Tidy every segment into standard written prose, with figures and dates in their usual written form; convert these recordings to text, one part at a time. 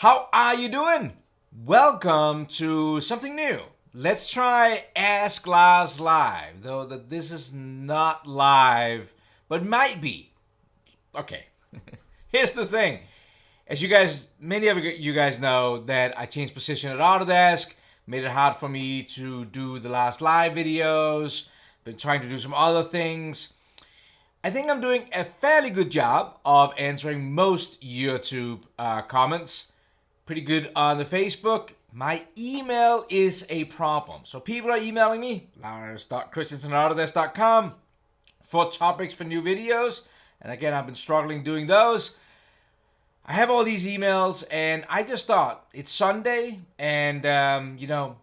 How are you doing? Welcome to something new. Let's try Ask Lars Live, though that this is not live, but might be. Okay. Here's the thing. As you guys, many of you guys know that I changed position at Autodesk, made it hard for me to do the last live videos, been trying to do some other things. I think I'm doing a fairly good job of answering most YouTube comments. Pretty good on the Facebook. My email is a problem. So people are emailing me, Lars.Christensen@Autodesk.com, for topics for new videos. And again, I've been struggling doing those. I have all these emails, and I just thought it's Sunday, and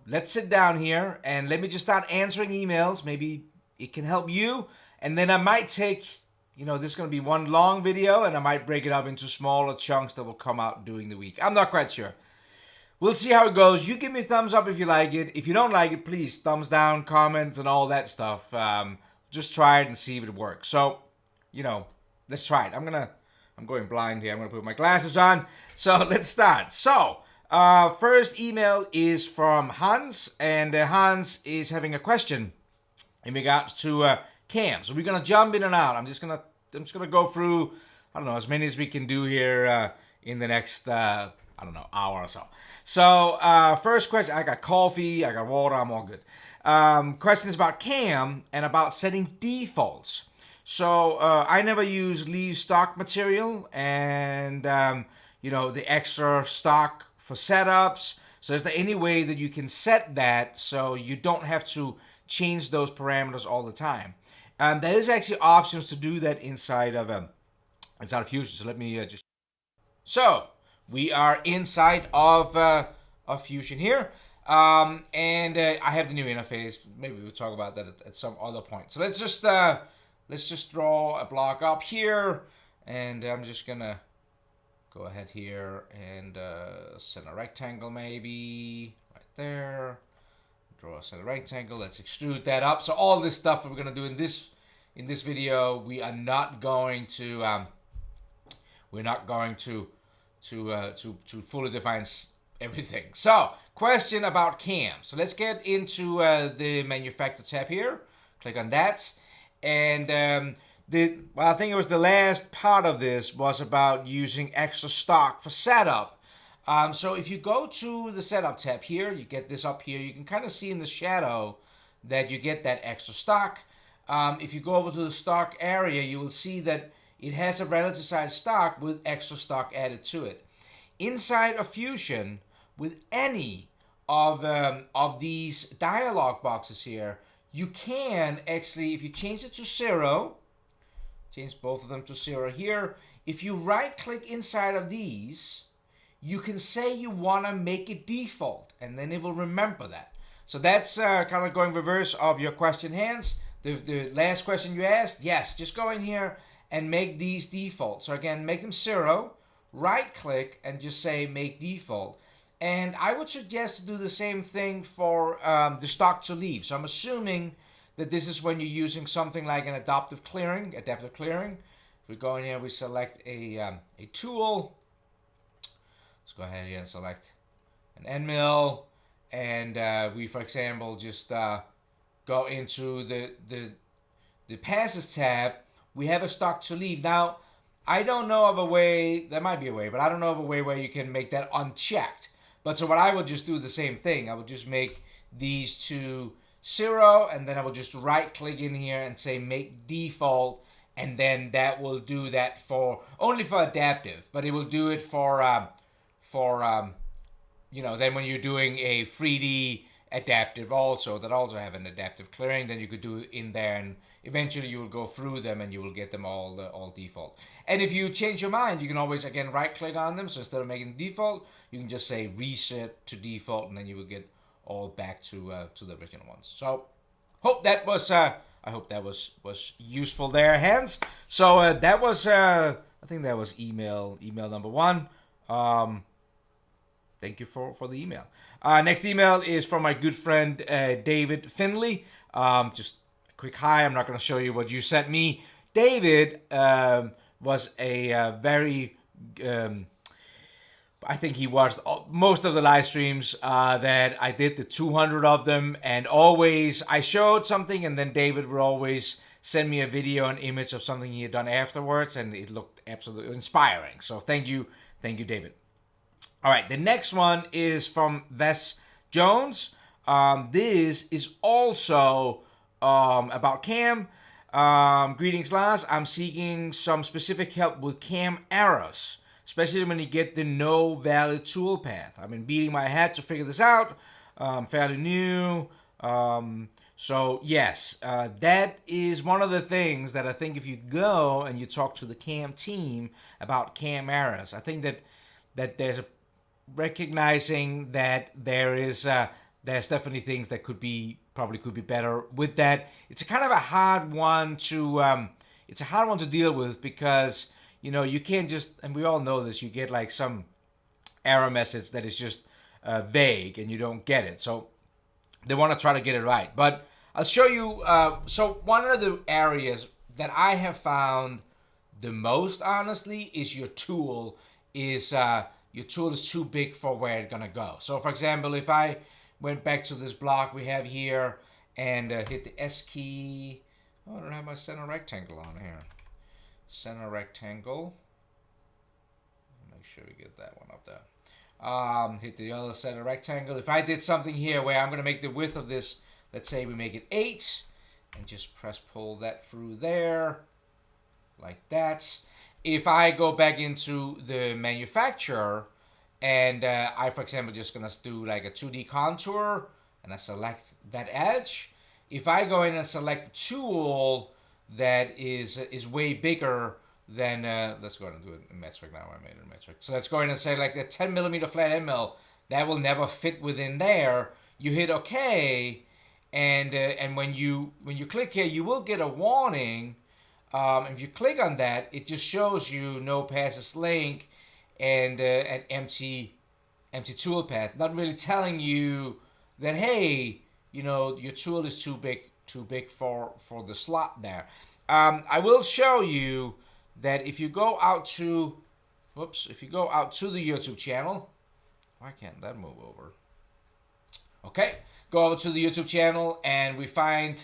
let's sit down here and let me just start answering emails. Maybe it can help you, and then I might take, this is going to be one long video, and I might break it up into smaller chunks that will come out during the week. I'm not quite sure. We'll see how it goes. You give me a thumbs up if you like it. If you don't like it, please thumbs down, comments, and all that stuff. Just try it and see if it works. So, let's try it. I'm going blind here. I'm going to put my glasses on. So let's start. So first email is from Hans, and Hans is having a question in regards to cams. So we're going to jump in and out. I'm just going to go through, as many as we can do here in the next, hour or so. So first question, I got coffee, I got water, I'm all good. Question is about cam and about setting defaults. So I never use leave stock material and, the extra stock for setups. So is there any way that you can set that so you don't have to change those parameters all the time? There is actually options to do that inside of Fusion. So let me just. So we are inside of Fusion here, and I have the new interface. Maybe we'll talk about that at some other point. So let's just draw a block up here, and I'm just gonna go ahead here and set a rectangle maybe right there. Draw a center rectangle. Let's extrude that up. So all this stuff that we're gonna do in this video, we are not going to fully define everything. So question about cam. So let's get into the manufacturer tab here. Click on that, and I think it was the last part of this was about using extra stock for setup. So if you go to the setup tab here, you get this up here, you can kind of see in the shadow that you get that extra stock. If you go over to the stock area, you will see that it has a relative size stock with extra stock added to it. Inside of Fusion, with any of these dialog boxes here, you can actually, if you change it to 0, change both of them to 0 here, if you right click inside of these, you can say you want to make it default, and then it will remember that. So that's kind of going reverse of your question, Hans. The last question you asked, yes, just go in here and make these default. So again, make them 0, right click, and just say make default. And I would suggest to do the same thing for the stock to leave. So I'm assuming that this is when you're using something like an adaptive clearing. If we go in here, we select a tool. Let's go ahead here and select an end mill, and we, for example, just go into the passes tab. We have a stock to leave. Now, I don't know of a way, there might be a way, but I don't know of a way where you can make that unchecked. But so what I would just do the same thing. I would just make these two 0, and then I will just right click in here and say make default, and then that will do that only for adaptive, but it will do it for then when you're doing a 3D adaptive also, that also have an adaptive clearing, then you could do it in there, and eventually you will go through them and you will get them all default. And if you change your mind, you can always again right click on them. So instead of making default, you can just say reset to default, and then you will get all back to the original ones. So hope that was useful there, Hans. So that was I think that was email number 1. Thank you for the email. Next email is from my good friend David Finley. Just a quick hi. I'm not going to show you what you sent me. David was a very I think he watched most of the live streams that I did, the 200 of them, and always I showed something, and then David would always send me a video, an image of something he had done afterwards, and it looked absolutely inspiring. So thank you, David. All right, the next one is from Ves Jones. This is also about cam. Greetings, Lars. I'm seeking some specific help with cam errors, especially when you get the no valid tool path. I've been beating my head to figure this out. Fairly new. So yes, that is one of the things that I think if you go and you talk to the cam team about cam errors, I think that there's a recognizing that there's definitely things that could be better with that. It's a kind of a hard one to deal with, because you can't just, and we all know this, you get like some error message that is just vague and you don't get it, so they want to try to get it right. But I'll show you. So one of the areas that I have found the most, honestly, is your tool is too big for where it's gonna go. So for example, if I went back to this block we have here and hit the S key. Oh, I don't have my center rectangle on here. Center rectangle. Make sure we get that one up there. Hit the other center rectangle. If I did something here where I'm gonna make the width of this, let's say we make it 8, and just press pull that through there, like that. If I go back into the manufacturer and I, for example, just gonna do like a 2D contour and I select that edge. If I go in and select a tool that is way bigger than, let's go ahead and do it in metric now. I made it in metric. So let's go in and say like the 10 millimeter flat end mill, that will never fit within there. You hit OK, and when you click here, you will get a warning. If you click on that, it just shows you no passes link and an empty tool path, not really telling you that, hey, your tool is too big for the slot there. I will show you that if you go out to the YouTube channel, why can't that move over? Okay, go over to the YouTube channel and we find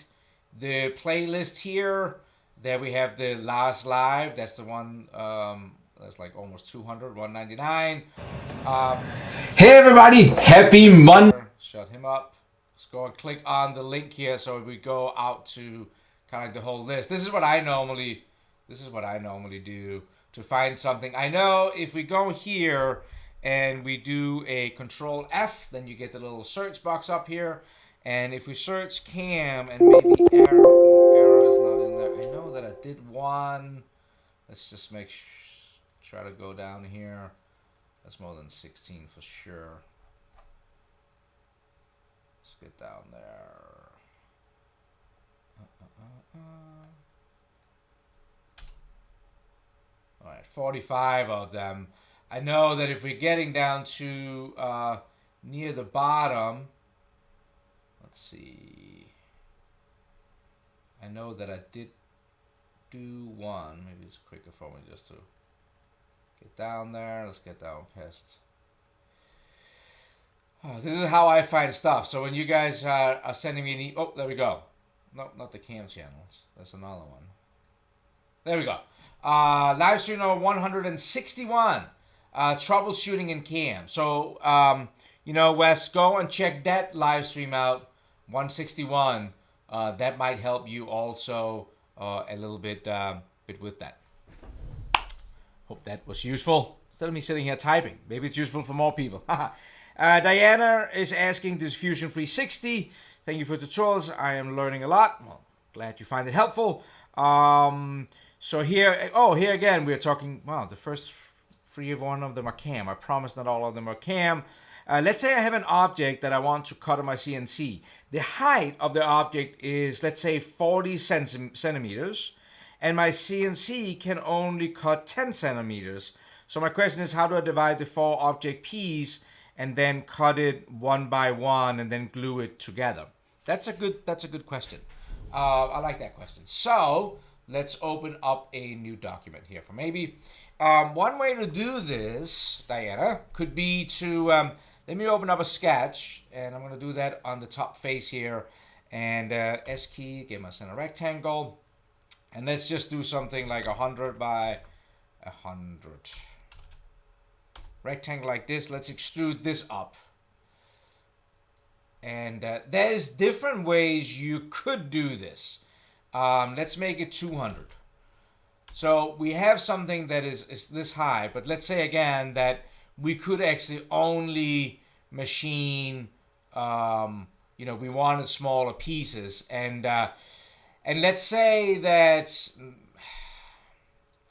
the playlist here. There we have the LarsLive. That's the one that's like almost 200, 199. Hey everybody, happy Monday. Shut him up. Let's go and click on the link here so we go out to kind of like the whole list. This is what I normally do to find something. I know if we go here and we do a Control F, then you get the little search box up here. And if we search cam and maybe error is not in there. I know that I did one. Let's just try to go down here. That's more than 16 for sure. Let's get down there. All right, 45 of them. I know that if we're getting down to near the bottom, let's see. I know that I did do one. Maybe it's quicker for me just to get down there. Let's get down past. Oh, this is how I find stuff. So when you guys are sending me an email, oh, there we go. No, not the cam channels. That's another one. There we go. Live stream number 161. Troubleshooting in cam. So, Wes, go and check that live stream out. 161. That might help you also a little bit with that. Hope that was useful. Instead of me sitting here typing, maybe it's useful for more people. Diana is asking, this Fusion 360. Thank you for the tutorials. I am learning a lot. Well, glad you find it helpful. So here again, we're talking, wow, the first 3 of one of them are cam. I promise not all of them are cam. Let's say I have an object that I want to cut on my CNC. The height of the object is, let's say, 40 centimeters, and my CNC can only cut 10 centimeters. So my question is, how do I divide the 4 object piece and then cut it one by one and then glue it together? That's a good question. I like that question. So let's open up a new document here for maybe. One way to do this, Diana, could be to, let me open up a sketch, and I'm going to do that on the top face here. And S key, give us a rectangle. And let's just do something like 100 by 100. Rectangle like this. Let's extrude this up. And there's different ways you could do this. Let's make it 200. So we have something that is this high, but let's say again that we could actually only machine, you know, we wanted smaller pieces, and let's say that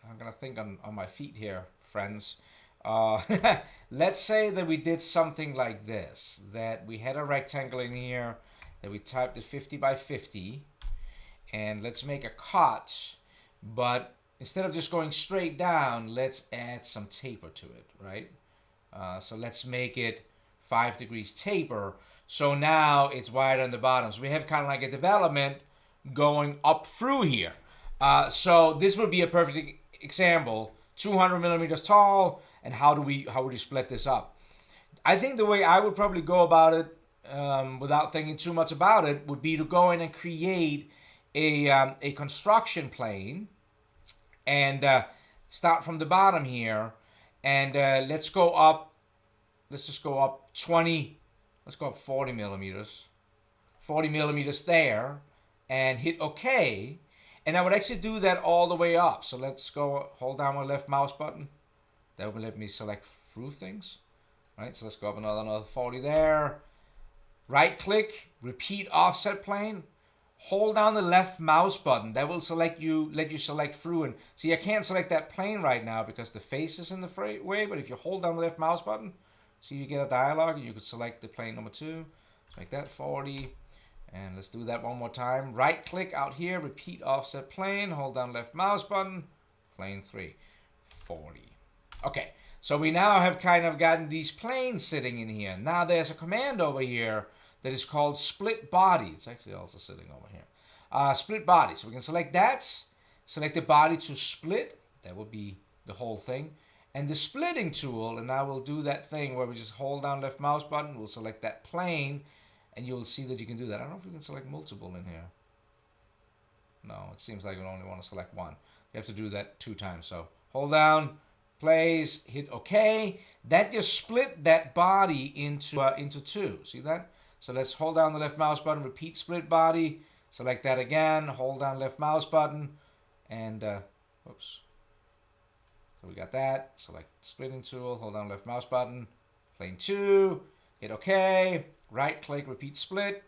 I'm gonna think on my feet here, friends. Let's say that we did something like this, that we had a rectangle in here, that we typed it 50 by 50, and let's make a cut, but instead of just going straight down, let's add some taper to it, right? So let's make it 5 degrees taper. So now it's wider on the bottom. So we have kind of like a development going up through here. So this would be a perfect example. 200 millimeters tall, and how would you split this up? I think the way I would probably go about it, without thinking too much about it, would be to go in and create a construction plane. And start from the bottom here, and let's just go up 20, let's go up 40 millimeters there, and hit OK. And I would actually do that all the way up. So let's go, hold down my left mouse button. That will let me select through things. Right, so let's go up another 40 there. Right click, repeat offset plane. Hold down the left mouse button. That will let you select through. And see, I can't select that plane right now because the face is in the way. But if you hold down the left mouse button, see, you get a dialog, and you could select the plane number 2. Like that, 40. And let's do that one more time. Right click out here, repeat offset plane. Hold down left mouse button, plane 3, 40. Okay, so we now have kind of gotten these planes sitting in here. Now there's a command over here that is called split body. It's actually also sitting over here. Split body. So we can select that, select the body to split. That would be the whole thing. And the splitting tool, and now we'll do that thing where we just hold down left mouse button. We'll select that plane, and you'll see that you can do that. I don't know if we can select multiple in here. No, it seems like we only want to select one. You have to do that 2 times. So hold down, place, hit OK. That just split that body into 2. See that? So let's hold down the left mouse button, repeat split body, select that again, hold down left mouse button, and oops. So we got that, select splitting tool, hold down left mouse button, plane 2, hit OK, right click, repeat split,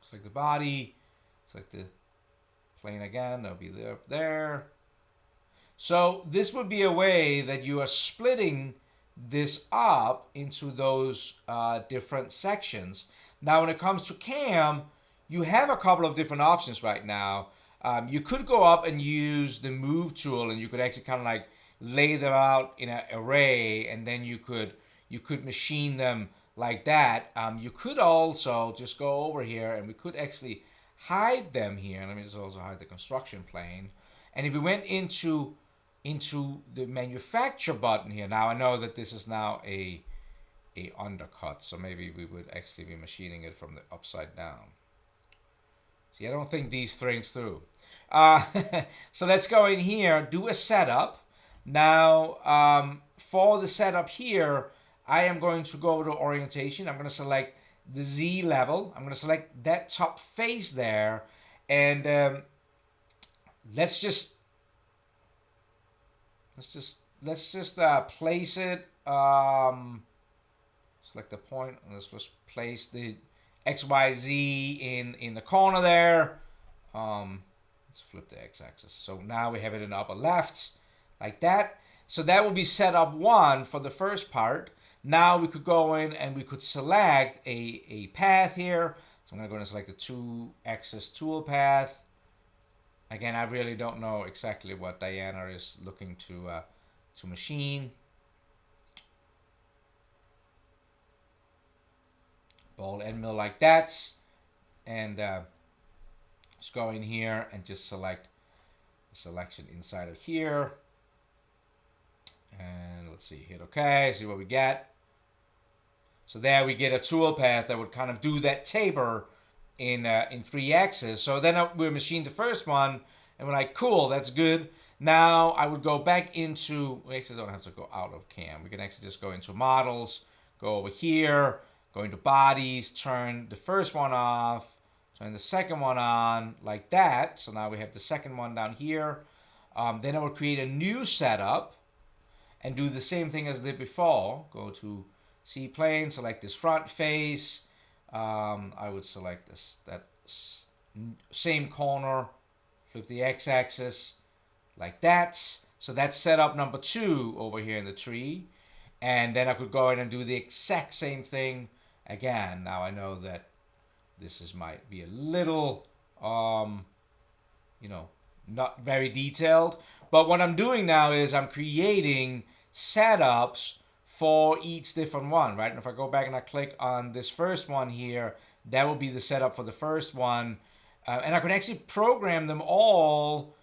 select the body, select the plane again, that'll be there. So this would be a way that you are splitting this up into those different sections. Now when it comes to CAM, you have a couple of different options right now. You could go up and use the move tool, and you could actually kind of like lay them out in an array, and then you could machine them like that. You could also just go over here, and we could actually hide them here. Let me just also hide the construction plane. And if we went into the manufacture button here, now I know that this is now a undercut, so maybe we would actually be machining it from the upside down. See, I don't think these things through. So let's go in here, do a setup. Now, for the setup here, I am going to go over to orientation. I'm going to select the Z level. I'm going to select that top face there, and let's just place it. Select the point, and let's just place the XYZ in the corner there. Let's flip the x-axis. So now we have it in the upper left, like that. So that will be setup 1 for the first part. Now we could go in and we could select a path here. So I'm going to go and select the 2-axis tool path. Again, I really don't know exactly what Diana is looking to machine. Ball end mill like that. And let's go in here and just select the selection inside of here. And let's see, hit OK, see what we get. So there we get a tool path that would kind of do that taper in 3 axes. So then we machined the first one, and we're like, cool, that's good. Now I would go back into, we actually don't have to go out of cam. We can actually just go into models, go over here, go into bodies, turn the first one off, turn the second one on, like that. So now we have the second one down here. Then I will create a new setup and do the same thing as I did before. Go to C plane, select this front face. I would select that same corner, flip the x-axis like that. So that's setup number 2 over here in the tree. And then I could go in and do the exact same thing again. Now I know that this might be a little, not very detailed. But what I'm doing now is I'm creating setups for each different one, right? And if I go back and I click on this first one here, that will be the setup for the first one. And I can actually program them all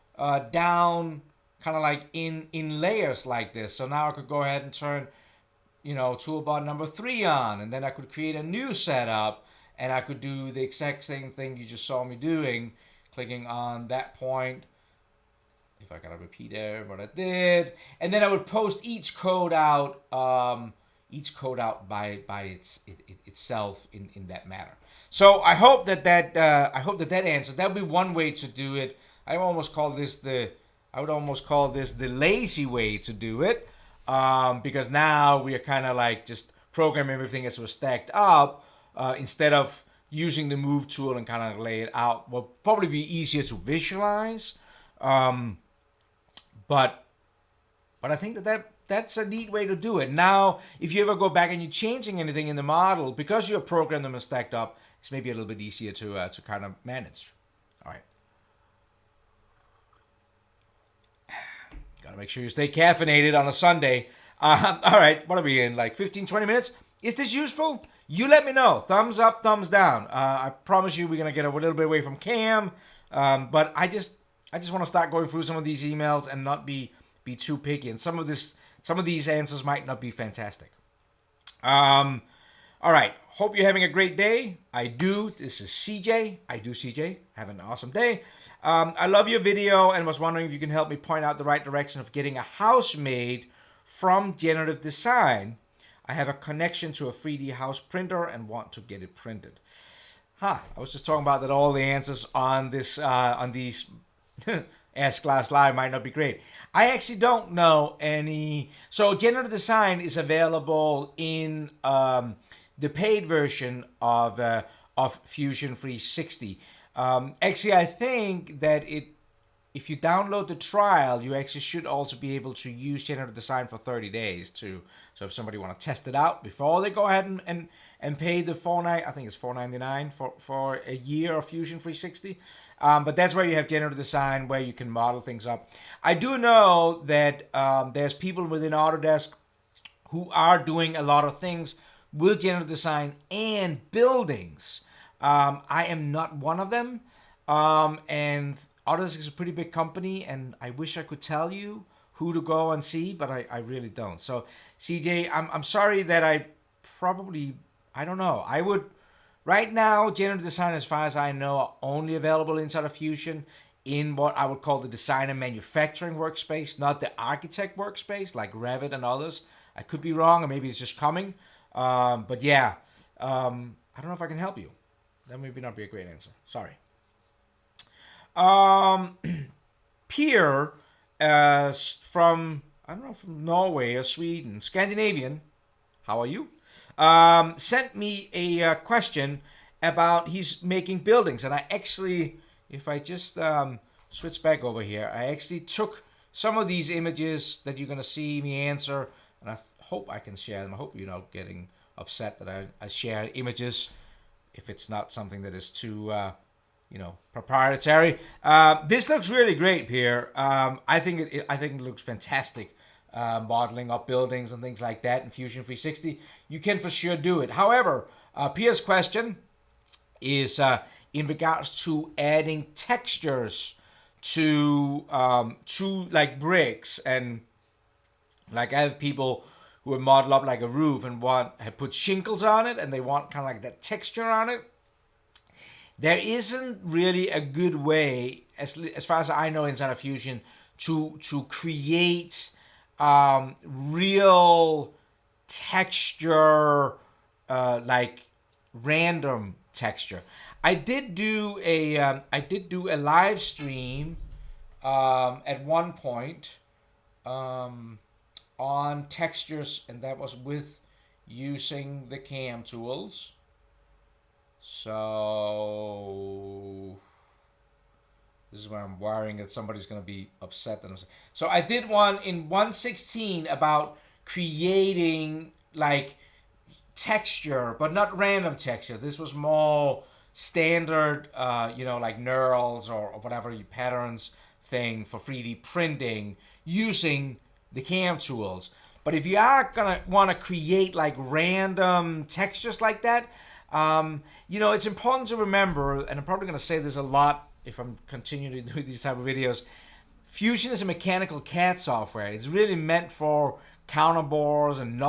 down kind of like in layers like this. So now I could go ahead and turn, toolbar number 3 on, and then I could create a new setup, and I could do the exact same thing you just saw me doing, clicking on that point. If I gotta repeat what I did, and then I would post each code out by itself in that manner. So I hope that answers. That would be one way to do it. I would almost call this the lazy way to do it, because now we are kind of like just programming everything as we're stacked up, instead of using the move tool and kind of lay it out. Will probably be easier to visualize. But I think that's a neat way to do it. Now, if you ever go back and you're changing anything in the model, because you're programmed them and stacked up, it's maybe a little bit easier to kind of manage. All right. Got to make sure you stay caffeinated on a Sunday. All right, what are we in, like 15, 20 minutes? Is this useful? You let me know. Thumbs up, thumbs down. I promise you we're going to get a little bit away from cam, but I just want to start going through some of these emails and not be too picky. And some of these answers might not be fantastic. All right. Hope you're having a great day. I do. This is CJ. I do, CJ. Have an awesome day. I love your video and was wondering if you can help me point out the right direction of getting a house made from generative design. I have a connection to a 3D house printer and want to get it printed. I was just talking about that all the answers on this on these Ask LarsLive might not be great. I actually don't know any. So generative design is available in the paid version of Fusion 360. Actually, I think that if you download the trial, you actually should also be able to use generative design for 30 days too. So if somebody want to test it out before they go ahead and pay the $4.99 for a year of Fusion 360. But that's where you have generative design, where you can model things up. I do know that there's people within Autodesk who are doing a lot of things with generative design and buildings. I am not one of them. And Autodesk is a pretty big company, and I wish I could tell you who to go and see, but I really don't. So, CJ, I'm sorry that I don't know. I would, right now, generative design, as far as I know, are only available inside of Fusion in what I would call the design and manufacturing workspace, not the architect workspace like Revit and others. I could be wrong, or maybe it's just coming. But yeah, I don't know if I can help you. That maybe not be a great answer. Sorry. Pierre, from Norway or Sweden, Scandinavian, how are you? Sent me a question about he's making buildings, and I actually, if I just switch back over here, I actually took some of these images that you're gonna see me answer, and I hope I can share them. I hope you're not getting upset that I share images if it's not something that is too proprietary. This looks really great, Pierre. I think it looks fantastic. Modeling up buildings and things like that in Fusion 360, you can for sure do it. However, Pierre's question is in regards to adding textures to like bricks, and like I have people who have modeled up like a roof and have put shingles on it, and they want kind of like that texture on it. There isn't really a good way, as far as I know, inside of Fusion, to create real texture, like random texture. I did do a live stream at one point on textures, and that was with using the cam tools. So this is where I'm worrying that somebody's going to be upset. So I did one in 1:16 about creating like texture, but not random texture. This was more standard, like knurls or whatever patterns thing for 3D printing using the cam tools. But if you are gonna want to create like random textures like that, it's important to remember, and I'm probably gonna say this a lot if I'm continuing to do these type of videos. Fusion is a mechanical CAD software. It's really meant for counterbores and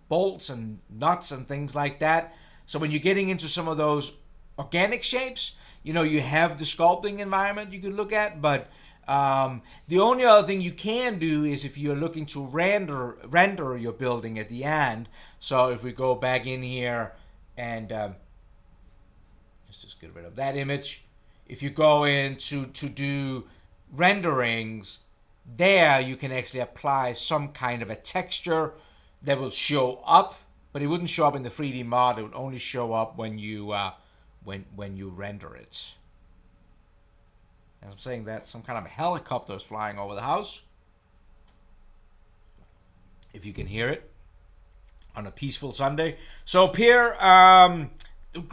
bolts and nuts and things like that. So when you're getting into some of those organic shapes, you have the sculpting environment you could look at, but the only other thing you can do is if you're looking to render your building at the end. So if we go back in here and let's just get rid of that image. If you go in to do renderings, there you can actually apply some kind of a texture that will show up, but it wouldn't show up in the 3D mod. It would only show up when you when you render it. As I'm saying that, some kind of a helicopter is flying over the house. If you can hear it on a peaceful Sunday. So Pierre,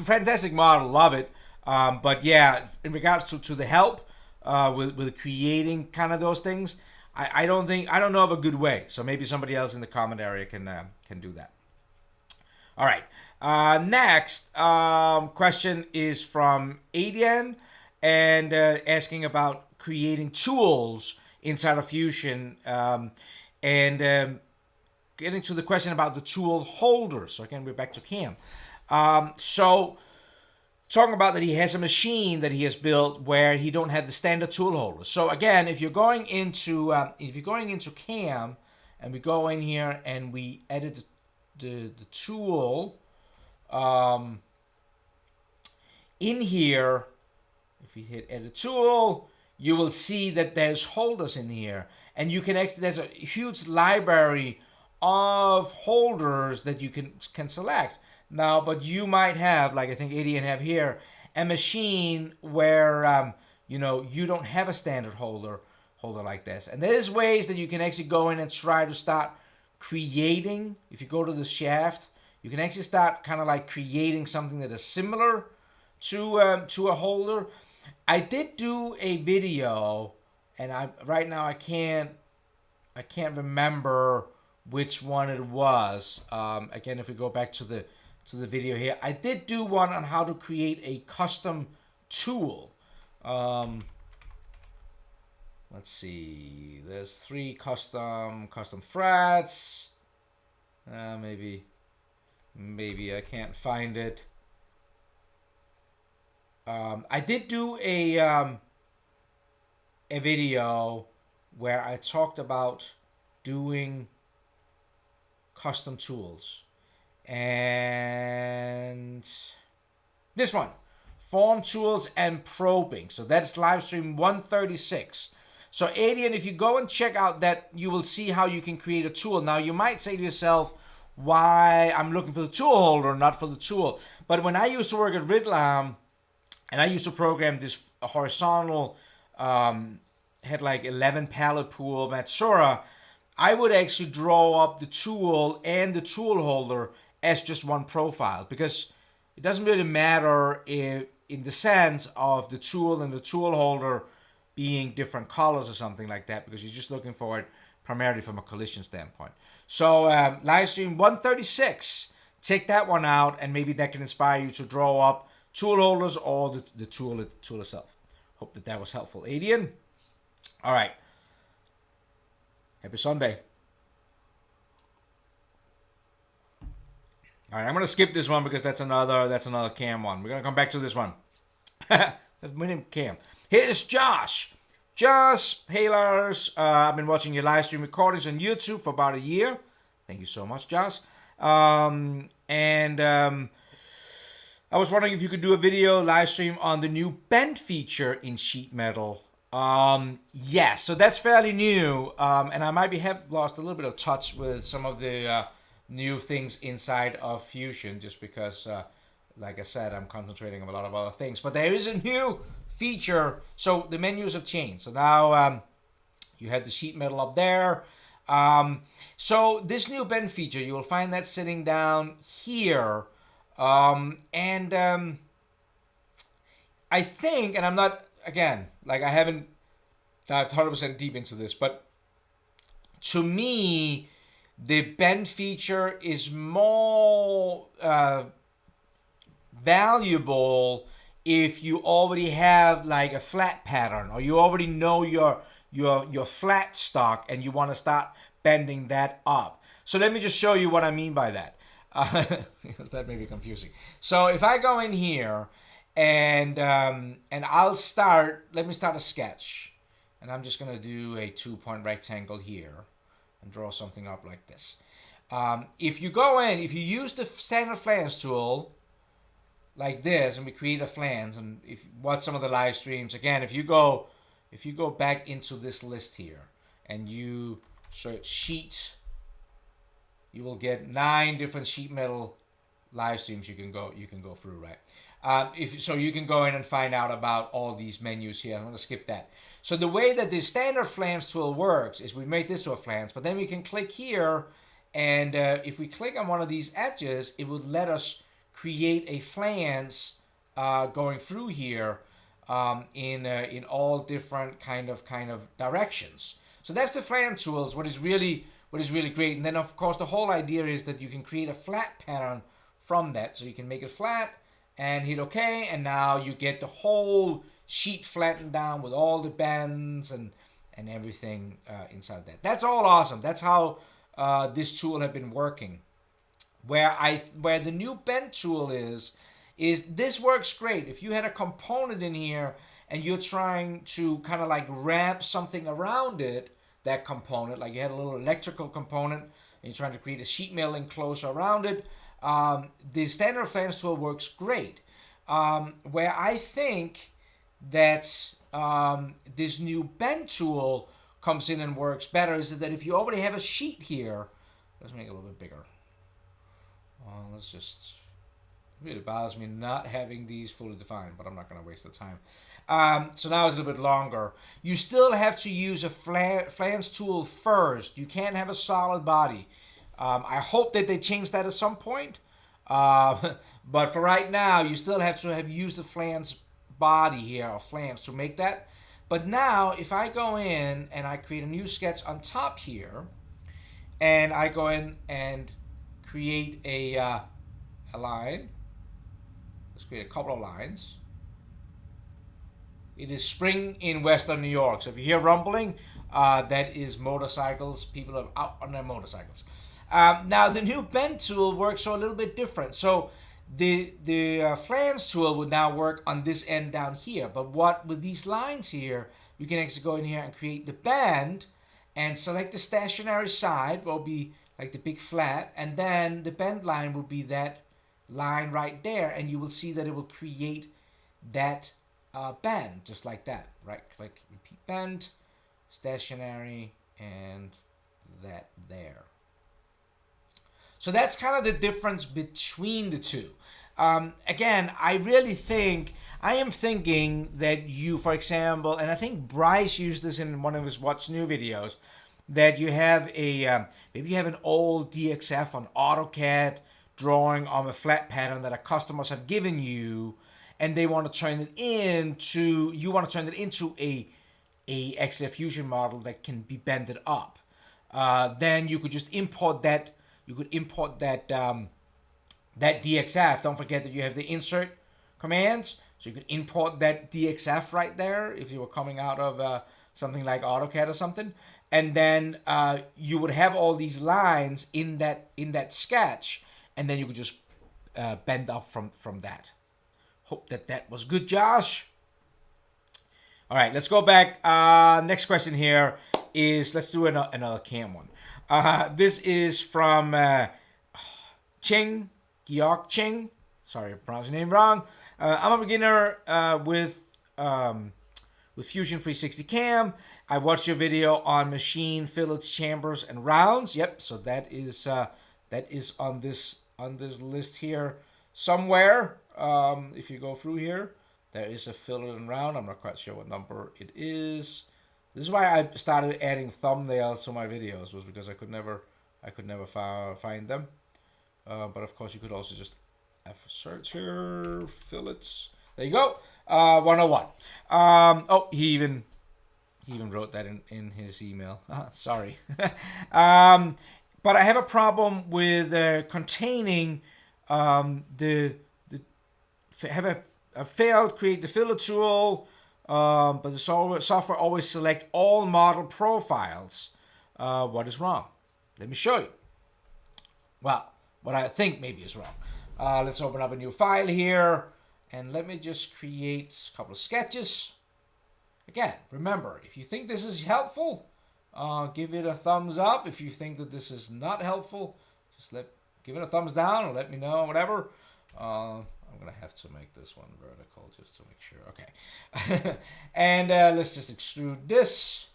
fantastic model, love it. But yeah, in regards to the help with creating kind of those things, I don't know of a good way. So maybe somebody else in the comment area can do that. All right. Next question is from Adrian, and asking about creating tools inside of Fusion, and getting to the question about the tool holders. So again, we're back to Cam. So talking about that he has a machine that he has built where he don't have the standard tool holder. So again, if you're going into Cam, and we go in here and we edit the tool, in here, if you hit edit tool, you will see that there's holders in here, and you can actually, there's a huge library of holders that you can select now. But you might have, like I think Adrian have here, a machine where you don't have a standard holder like this, and there's ways that you can actually go in and try to start creating. If you go to the shaft, you can actually start kind of like creating something that is similar to a holder. I did do a video, and right now I can't remember which one it was. Again, if we go back to the video here, I did do one on how to create a custom tool. Let's see. There's 3 custom threads. Maybe I can't find it. I did do a video where I talked about doing custom tools, and this one, form tools and probing. So that's live stream 136. So Adrian, if you go and check out that, you will see how you can create a tool. Now you might say to yourself, why I'm looking for the tool holder, not for the tool. But when I used to work at Ridlam, and I used to program this horizontal, had like 11 pallet pool Matsura, I would actually draw up the tool and the tool holder as just one profile, because it doesn't really matter in the sense of the tool and the tool holder being different colors or something like that, because you're just looking for it primarily from a collision standpoint. So live stream 136, check that one out, and maybe that can inspire you to draw up tool holders or the tool itself. Hope that was helpful, Adian. All right. Happy Sunday. All right, I'm gonna skip this one because that's another Cam one. We're gonna come back to this one. That's my name, Cam. Here's Josh. Josh, hey Lars. I've been watching your live stream recordings on YouTube for about a year. Thank you so much, Josh. I was wondering if you could do a video live stream on the new bend feature in sheet metal. Yes, so that's fairly new, and I might have lost a little bit of touch with some of the new things inside of Fusion, just because, like I said, I'm concentrating on a lot of other things. But there is a new feature, so the menus have changed. So now you have the sheet metal up there. So this new bend feature, you will find that sitting down here. I think, and I'm not, again, like I haven't dived 100% deep into this, but to me, the bend feature is more valuable if you already have like a flat pattern, or you already know your flat stock and you want to start bending that up. So let me just show you what I mean by that. Because that may be confusing. So if I go in here and I'll start, let me start a sketch, and I'm just gonna do a 2-point rectangle here and draw something up like this. If you go in, if you use the standard flange tool like this, and we create a flange, and if you watch some of the live streams, again, if you go back into this list here and you search sheet, you will get 9 different sheet metal live streams you can go through, right? So you can go in and find out about all these menus here. I'm going to skip that. So the way that the standard flange tool works is we made this to a flange, but then we can click here, and if we click on one of these edges, it would let us create a flange going through here in all different kind of directions. So that's the flange tools. What is really great. And then of course the whole idea is that you can create a flat pattern from that. So you can make it flat and hit OK, and now you get the whole sheet flattened down with all the bends and everything inside that. That's all awesome. That's how this tool have been working. Where the new bend tool is this works great. If you had a component in here and you're trying to kind of like wrap something around it, that component, like you had a little electrical component and you're trying to create a sheet metal enclosure around it, the standard flange tool works great. Where I think that this new bend tool comes in and works better is that if you already have a sheet here, let's make it a little bit bigger. Let's just, it really bothers me not having these fully defined, but I'm not going to waste the time. So now it's a little bit longer. You still have to use a flange tool first. You can't have a solid body. I hope that they change that at some point. But for right now, you still have to have used the flange body here, or flange, to make that. But now, if I go in and I create a new sketch on top here, and I go in and create a line. Let's create a couple of lines. It is spring in Western New York. So if you hear rumbling, that is motorcycles. People are out on their motorcycles. Now the new bend tool works a little bit different. So the flange tool would now work on this end down here. But what with these lines here, we can actually go in here and create the bend and select the stationary side, will be like the big flat, and then the bend line will be that line right there, and you will see that it will create that bend just like that. Right click, repeat bend, stationary, and that there. So that's kind of the difference between the two. Again, I am thinking that you, for example, and I think Bryce used this in one of his What's New videos, that you have maybe you have an old DXF on AutoCAD drawing on a flat pattern that a customers have given you, and they want to turn it into, a XF Fusion model that can be bended up. Then you could just import that. You could import that DXF. Don't forget that you have the insert commands. So you can import that DXF right there if you were coming out of something like AutoCAD or something. And then you would have all these lines in that sketch, and then you could just bend up from that. Hope that was good, Josh. All right, let's go back. Next question here is, let's do another CAM one. This is from Ching, Georg Ching. Sorry, I pronounced your name wrong. I'm a beginner with Fusion 360 CAM. I watched your video on machine fillets, chambers, and rounds. Yep, so that is on this list here somewhere. If you go through here, there is a fillet and round. I'm not quite sure what number it is. This is why I started adding thumbnails to my videos, was because I could never find them. But of course, you could also just have a search here, fillets. There you go. 101. Oh, he even wrote that in his email. Sorry. But I have a problem with containing I failed create the filler tool, but the software always select all model profiles. What is wrong? Let me show you. Well, what I think maybe is wrong. Let's open up a new file here, and let me just create a couple of sketches. Again, remember, if you think this is helpful, give it a thumbs up. If you think that this is not helpful, just give it a thumbs down or let me know, whatever. I'm going to have to make this one vertical just to make sure. Okay. And let's just extrude this.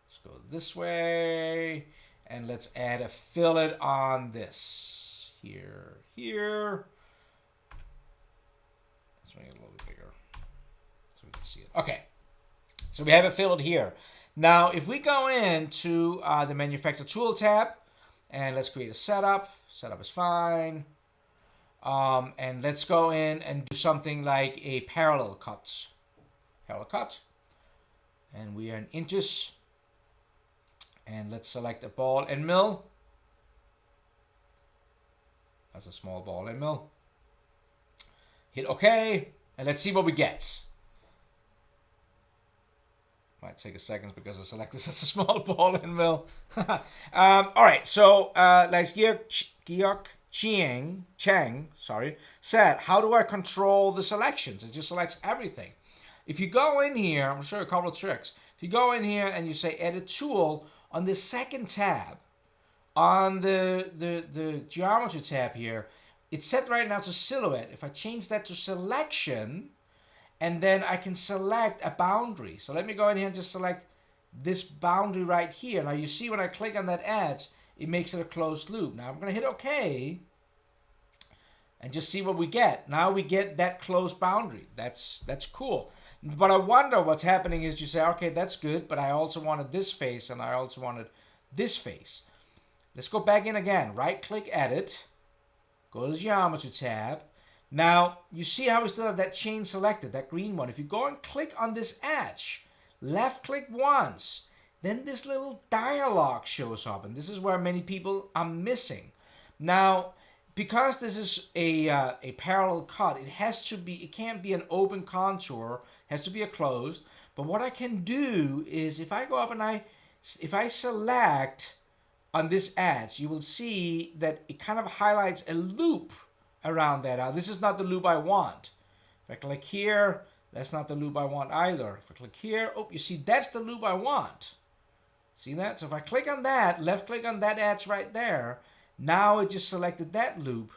Let's go this way. And let's add a fillet on this. Here. Let's make it a little bit bigger so we can see it. Okay. So we have a fillet here. Now, if we go into the Manufacture Tool tab, and let's create a setup. Setup is fine. And let's go in and do something like a parallel cut. And we are in inches. And let's select a ball and mill. That's a small ball and mill. Hit OK. And let's see what we get. Might take a second because I select this as a small ball and mill. All right. So like Georg Chang said, how do I control the selections? It just selects everything. If you go in here, I'm going to show you a couple of tricks. If you go in here and you say Edit Tool, on the second tab, on the Geometry tab here, it's set right now to Silhouette. If I change that to Selection, and then I can select a boundary. So let me go in here and just select this boundary right here. Now you see when I click on that edge, it makes it a closed loop. Now I'm going to hit OK and just see what we get. Now we get that closed boundary. That's cool. But I wonder what's happening is you say, okay, that's good, but I also wanted this face and I also wanted this face. Let's go back in again. Right-click Edit. Go to the Geometry tab. Now, you see how we still have that chain selected, that green one. If you go and click on this edge, left-click once, then this little dialog shows up, and this is where many people are missing. Now, because this is a parallel cut, it can't be an open contour, it has to be a closed. But what I can do is if I go up and if I select on this edge, you will see that it kind of highlights a loop around that. Now, this is not the loop I want. If I click here, that's not the loop I want either. If I click here, oh, you see that's the loop I want. See that? So if I click on that, left click on that edge right there, now it just selected that loop.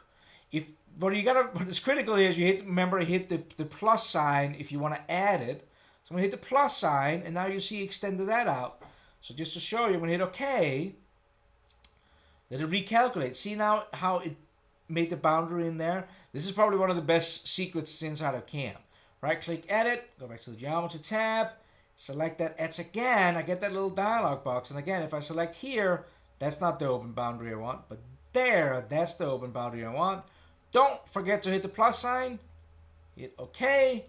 What is critical is you hit the plus sign if you want to add it. So I'm going to hit the plus sign, and now you see extended that out. So just to show you, I'm going to hit OK. Let it recalculate. See now how it made the boundary in there? This is probably one of the best secrets inside of CAM. Right-click Edit, go back to the Geometry tab, select that edge again. I get that little dialog box. And again, if I select here, that's not the open boundary I want. But there, that's the open boundary I want. Don't forget to hit the plus sign. Hit OK.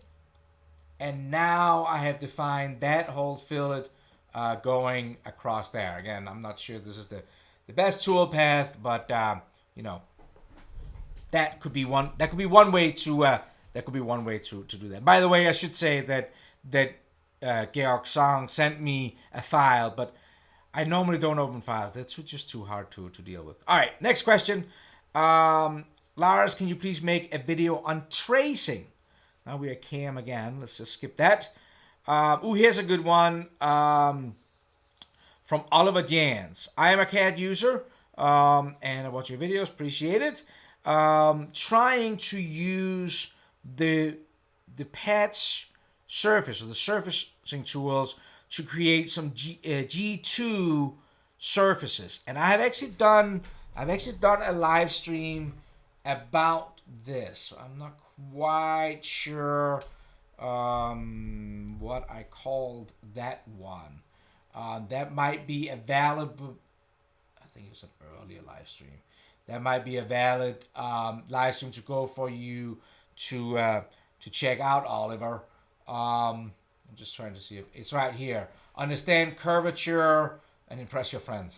And now I have defined that whole fillet going across there. Again, I'm not sure this is the best tool path, but you know, that could be one way to that could be one way to do that. By the way, I should say that Georg Song sent me a file, but I normally don't open files. That's just too hard to deal with. All right, next question. Lars, can you please make a video on tracing? Now we are CAM again. Let's just skip that. Here's a good one from Oliver Jans. I am a CAD user and I watch your videos. Appreciate it. Trying to use the patch surface or the surfacing tools to create some G2 surfaces, and I have actually done a live stream about this. I'm not quite sure what I called that one. That might be a valid. I think it was an earlier live stream. That might be a valid live stream to go for you to check out, Oliver. I'm just trying to see if it's right here. Understand curvature and impress your friends.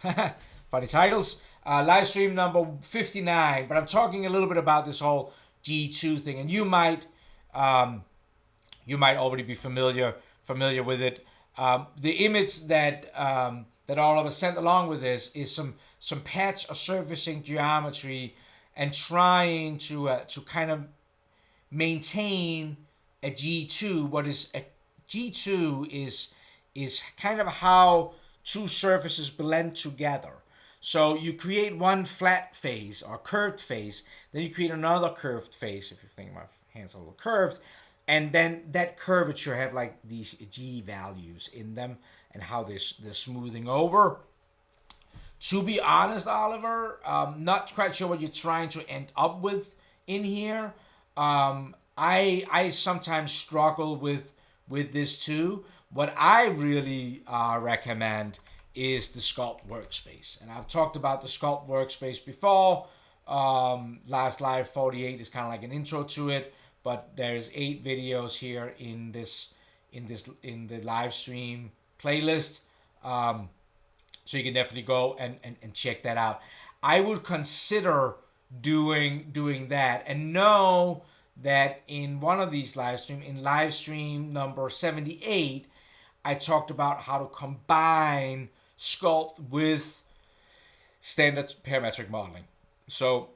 Funny titles. Live stream number 59. But I'm talking a little bit about this whole G2 thing, and you might already be familiar with it. The image that Oliver sent along with this is some patch or surfacing geometry, and trying to kind of maintain a G2. What is a G2 is kind of how two surfaces blend together. So you create one flat face or curved face, then you create another curved face, if you think my hands are a little curved, and then that curvature have like these G values in them and how they're smoothing over. To be honest, Oliver, not quite sure what you're trying to end up with in here. I sometimes struggle with this too. What I really recommend is the Sculpt workspace, and I've talked about the Sculpt workspace before. LarsLive 48 is kind of like an intro to it, but there's 8 videos here in the live stream playlist, so you can definitely go and check that out. I would consider doing that, and know that in one of these live stream, in live stream number 78, I talked about how to combine Sculpt with standard parametric modeling. So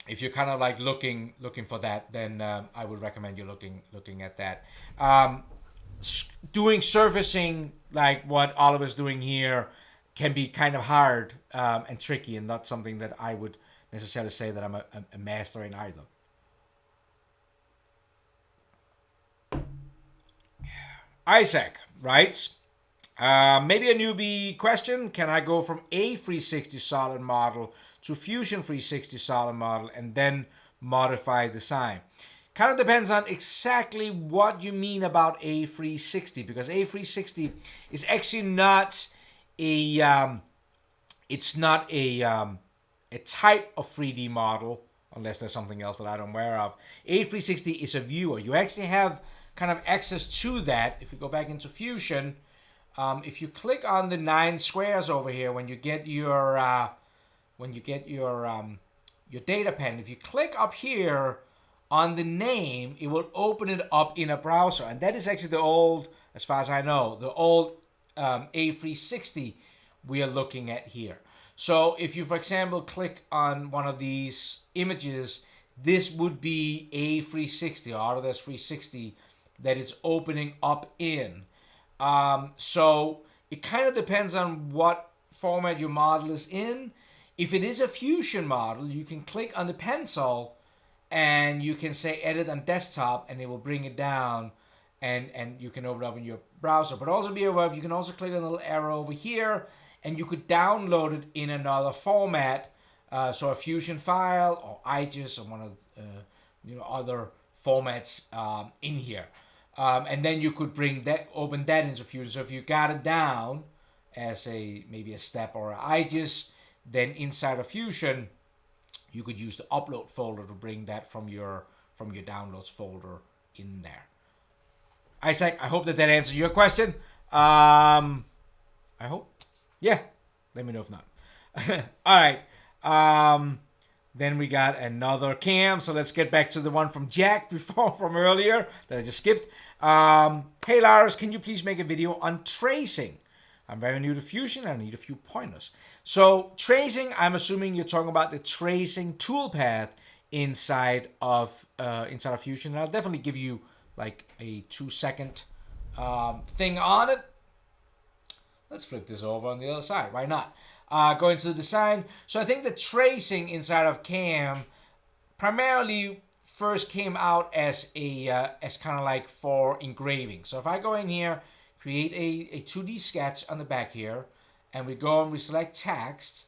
if you're kind of like looking for that, then I would recommend you looking at that. Doing surfacing like what Oliver's doing here can be kind of hard and tricky, and not something that I would necessarily say that I'm a master in either. Isaac writes, maybe a newbie question. Can I go from a 360 solid model to Fusion 360 solid model and then modify design? Kind of depends on exactly what you mean about a 360, because a 360 is actually not a type of 3D model, unless there's something else that I don't aware of. A 360 is a viewer. You actually have kind of access to that. If you go back into Fusion, if you click on the 9 squares over here, when you get your data pen, if you click up here on the name, it will open it up in a browser, and that is actually the old, as far as I know, the old A360 we are looking at here. So if you, for example, click on one of these images, this would be A360 or Autodesk 360 that it's opening up in. So it kind of depends on what format your model is in. If it is a Fusion model, you can click on the pencil and you can say edit on desktop, and it will bring it down, and you can open it up in your browser. But also be aware, you can also click on the little arrow over here, and you could download it in another format, so a Fusion file or IGES or one of other formats in here. And then you could open that into Fusion. So if you got it down as maybe a step or an IGES, then inside of Fusion, you could use the upload folder to bring that from your downloads folder in there. Isaac, I hope that answered your question. I hope. Yeah. Let me know if not. All right. Then we got another cam. So let's get back to the one from Jack from earlier that I just skipped. Hey Lars, can you please make a video on tracing? I'm very new to Fusion and I need a few pointers. So tracing, I'm assuming you're talking about the tracing toolpath inside of Fusion. And I'll definitely give you like a 2-second thing on it. Let's flip this over on the other side. Why not? Going to the design. So I think the tracing inside of CAM primarily first came out as a as kind of like for engraving. So if I go in here, create a 2D sketch on the back here, and we go and we select text,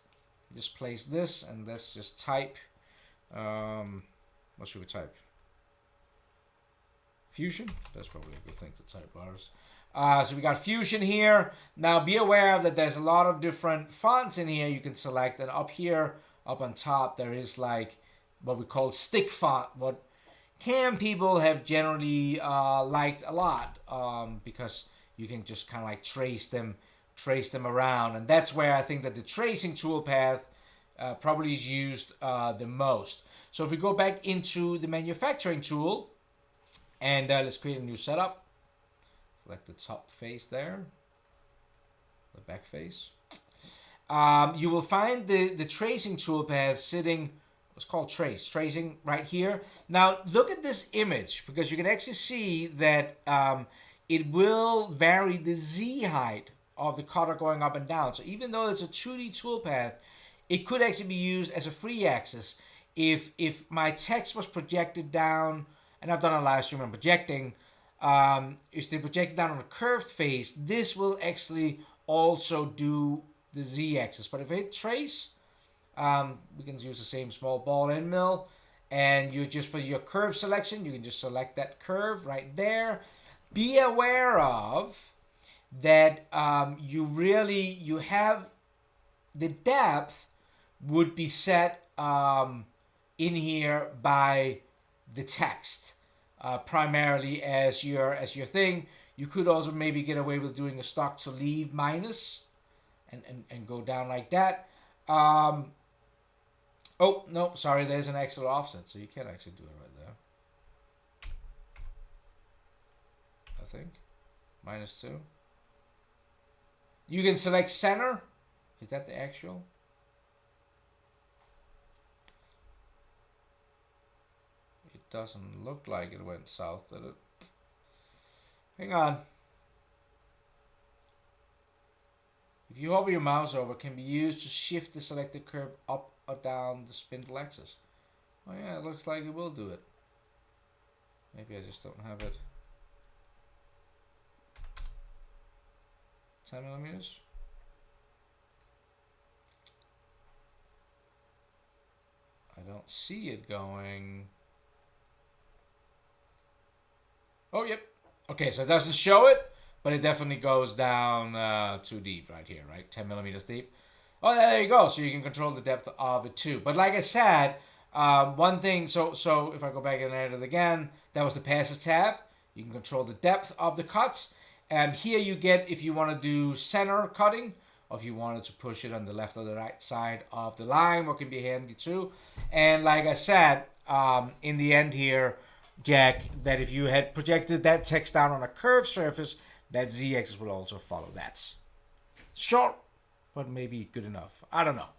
just place this, and let's just type. What should we type? Fusion? That's probably a good thing to type, Lars. So we got Fusion here. Now be aware that there's a lot of different fonts in here you can select. And up here, up on top, there is like what we call stick font. What CAM people have generally liked a lot because you can just kind of like trace them around. And that's where I think that the tracing toolpath probably is used the most. So if we go back into the manufacturing tool and let's create a new setup. Select the top face there, the back face. You will find the tracing toolpath sitting, what's called tracing right here. Now look at this image because you can actually see that it will vary the Z height of the cutter going up and down. So even though it's a 2D toolpath, it could actually be used as a free axis. If my text was projected down, and I've done a live stream on projecting, if they project it down on a curved face, this will actually also do the Z-axis. But if I hit trace, we can use the same small ball end mill, and you just for your curve selection, you can just select that curve right there. Be aware of that you have the depth would be set in here by the text. Primarily as your thing. You could also maybe get away with doing a stock to leave minus and go down like that. Oh no, sorry, there's an extra offset, so you can't actually do it right there. I think -2. You can select center. Is that the actual? Doesn't look like it went south, did it? Hang on. If you hover your mouse over, it can be used to shift the selected curve up or down the spindle axis. Oh yeah, it looks like it will do it. Maybe I just don't have it. 10 millimeters. I don't see it going. Oh, yep. Okay, so it doesn't show it, but it definitely goes down too deep right here, right? 10 millimeters deep. Oh, there you go. So you can control the depth of it too. But like I said, one thing, so if I go back and edit it again, that was the passes tab. You can control the depth of the cut. And here you get, if you want to do center cutting, or if you wanted to push it on the left or the right side of the line, what can be handy too. And like I said, in the end here, Jack, that if you had projected that text down on a curved surface, that Z-axis will also follow that. Short, but maybe good enough. I don't know.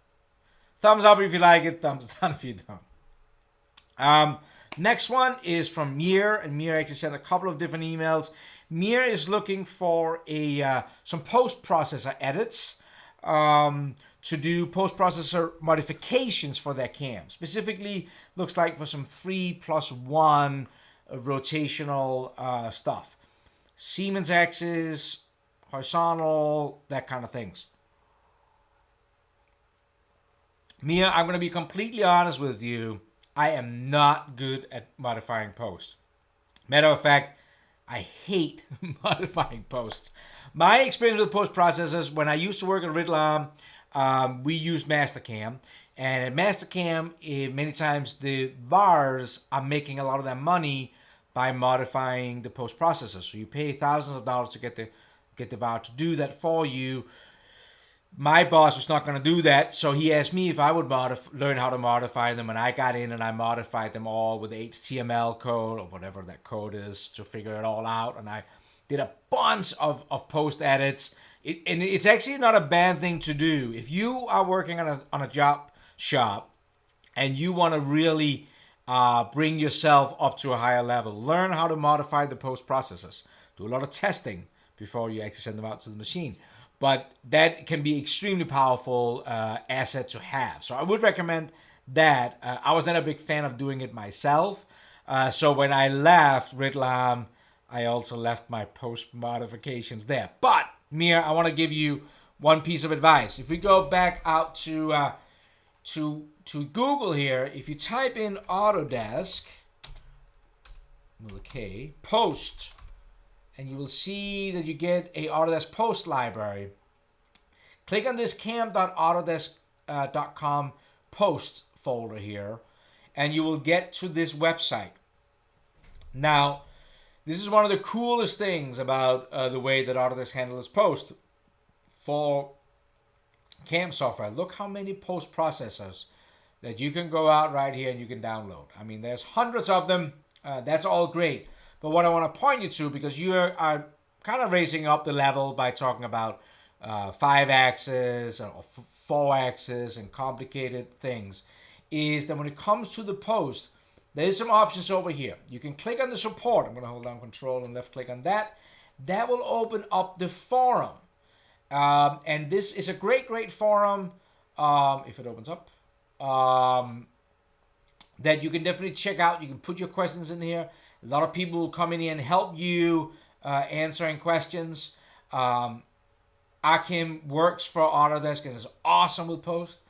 Thumbs up if you like it, thumbs down if you don't. Next one is from Mir, and Mir actually sent a couple of different emails. Mir is looking for some post-processor edits to do post-processor modifications for their cam. Specifically, looks like for some 3+1 rotational stuff. Siemens axis, horizontal, that kind of things. Mia, I'm going to be completely honest with you. I am not good at modifying post. Matter of fact, I hate modifying posts. My experience with post processors, when I used to work at Ridlam, we used Mastercam. And at Mastercam, many times the VARs are making a lot of their money by modifying the post processor. So you pay thousands of dollars to get the VAR to do that for you. My boss was not going to do that, so he asked me if I would learn how to modify them, and I got in and I modified them all with HTML code or whatever that code is to figure it all out, and I did a bunch of post edits. And it's actually not a bad thing to do. If you are working on a job shop and you want to really bring yourself up to a higher level, learn how to modify the post processes. Do a lot of testing before you actually send them out to the machine. But that can be extremely powerful asset to have. So I would recommend that. I was not a big fan of doing it myself. So when I left Ridlam, I also left my post modifications there. But Mir, I want to give you one piece of advice. If we go back out to Google here, if you type in Autodesk with a K, post, and you will see that you get a Autodesk post library. Click on this camp.autodesk.com post folder here, and you will get to this website. Now, this is one of the coolest things about the way that Autodesk handles post for CAM software. Look how many post processors that you can go out right here and you can download. I mean, there's hundreds of them. That's all great. But what I want to point you to, because you are kind of raising up the level by talking about 5-axis or 4-axis and complicated things, is that when it comes to the post, there's some options over here. You can click on the support. I'm going to hold down Control and left click on that. That will open up the forum. And this is a great forum, if it opens up, that you can definitely check out. You can put your questions in here. A lot of people will come in here and help you answering questions. Akim works for Autodesk and is awesome with post.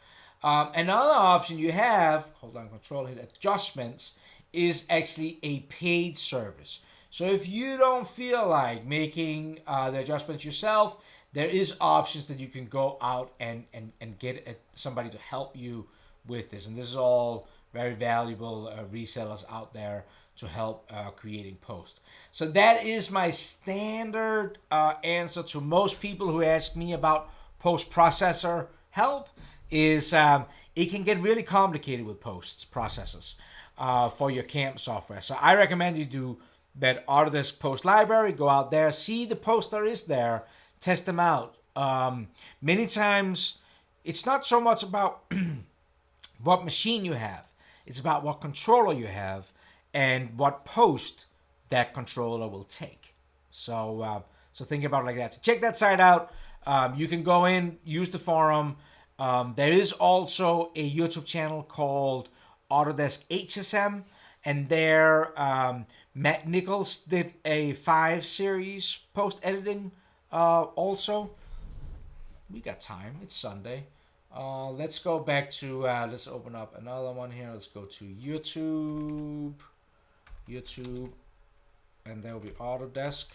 Another option you have, hold on Control, hit adjustments, is actually a paid service. So if you don't feel like making the adjustments yourself, there is options that you can go out and get somebody to help you with this. And this is all very valuable resellers out there to help creating post. So that is my standard answer to most people who ask me about post processor help. Is it can get really complicated with posts processors for your CAM software. So I recommend you do that Autodesk post library. Go out there, see the post there is there, test them out. Many times it's not so much about what machine you have. It's about what controller you have and what post that controller will take. So think about it like that. So check that site out. You can go in, use the forum. There is also a YouTube channel called Autodesk HSM, and there Matt Nichols did a 5 series post editing also. We got time. It's Sunday. Let's go back to, let's open up another one here. Let's go to YouTube, and there will be Autodesk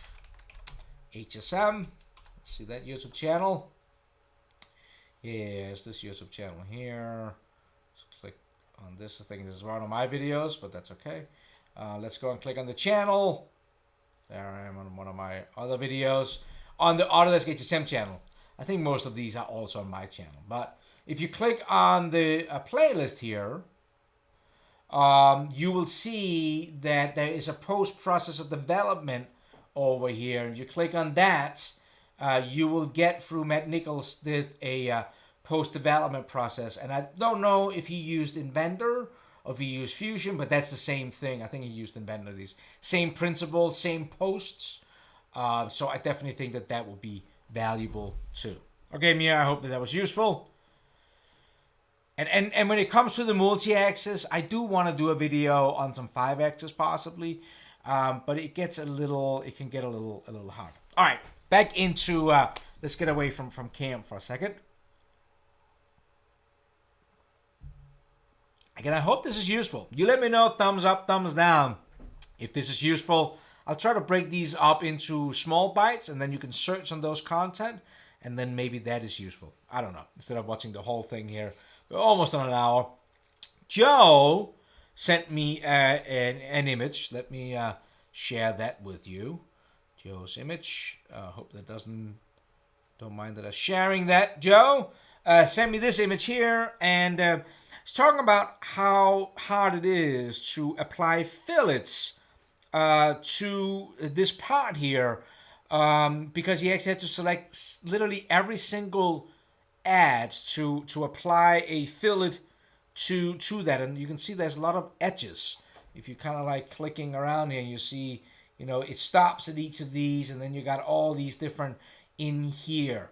HSM. Let's see that YouTube channel. Yes, this YouTube channel here. Let's click on this. I think this is one of my videos, but that's okay. Let's go and click on the channel. There I am on one of my other videos on the Autodesk HSM channel. I think most of these are also on my channel. But if you click on the playlist here, you will see that there is a post-processor development over here. If you click on that, you will get through Matt Nichols did a post-development process. And I don't know if he used Inventor or if he used Fusion, but that's the same thing. I think he used Inventor. These same principles, same posts. So I definitely think that that will be valuable too. Okay, Mia, I hope that was useful. And when it comes to the multi-axis, I do want to do a video on some 5-axis possibly, but it can get a little hard. All right, back into let's get away from CAM for a second. Again, I hope this is useful. You let me know, thumbs up, thumbs down, if this is useful. I'll try to break these up into small bites, and then you can search on those content, and then maybe that is useful. I don't know. Instead of watching the whole thing here, we're almost on an hour. Joe sent me an image. Let me share that with you. Joe's image. Hope that don't don't mind that I'm sharing that. Joe sent me this image here, and it's talking about how hard it is to apply fillets to this part here, because he actually had to select literally every single edge to apply a fillet to that. And you can see there's a lot of edges. If you kind of like clicking around here, you see, you know, it stops at each of these, and then you got all these different in here.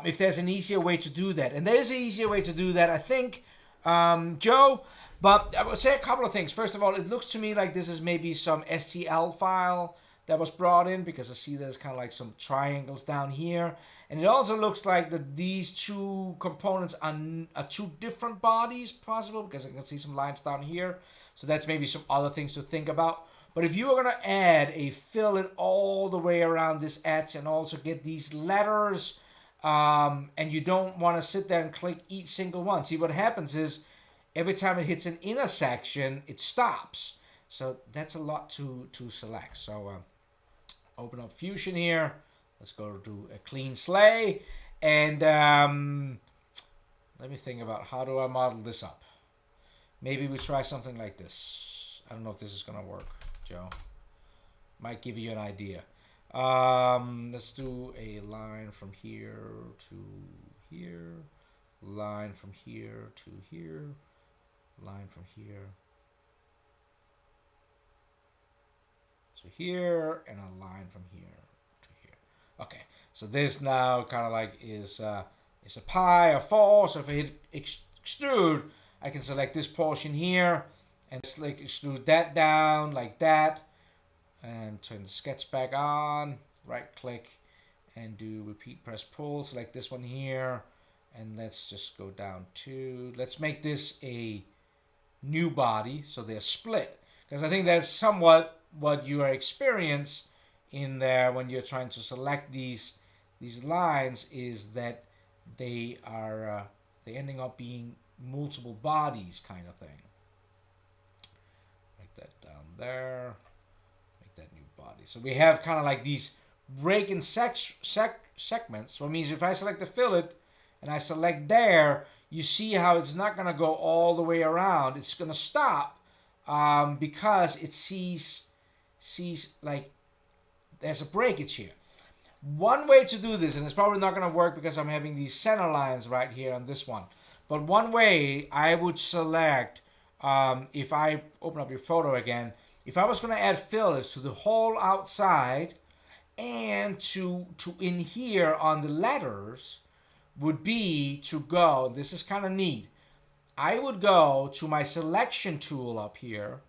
If there's an easier way to do that, and there's an easier way to do that, I think, Joe. But I would say a couple of things. First of all, it looks to me like this is maybe some STL file that was brought in, because I see there's kind of like some triangles down here. And it also looks like that these two components are two different bodies, possible, because I can see some lines down here. So that's maybe some other things to think about. But if you are going to add a fillet all the way around this edge and also get these letters, and you don't want to sit there and click each single one. See, what happens is every time it hits an intersection, it stops. So that's a lot to select. So open up Fusion here. Let's go to a clean slate. And let me think about how do I model this up. Maybe we try something like this. I don't know if this is going to work, Joe. Might give you an idea. Let's do a line from here to here. Line from here to here. Line from here to here, and a line from here to here. Okay, so this now kind of like is a pi or 4. So if I hit extrude, I can select this portion here and like extrude that down like that, and turn the sketch back on. Right click and do repeat press pull. Select this one here, and let's just go down to. Let's make this a new body, so they're split, because I think that's somewhat what you are experience in there when you're trying to select these lines, is that they are they ending up being multiple bodies kind of thing. Make that down there, make that new body. So we have kind of like these break-in segments. So it means if I select the fillet and I select there, you see how it's not going to go all the way around. It's going to stop because it sees like there's a breakage here. One way to do this, and it's probably not going to work because I'm having these center lines right here on this one, but one way I would select, if I open up your photo again, if I was going to add fillets to the whole outside and to in here on the letters, would be to go, this is kind of neat, I would go to my selection tool up here,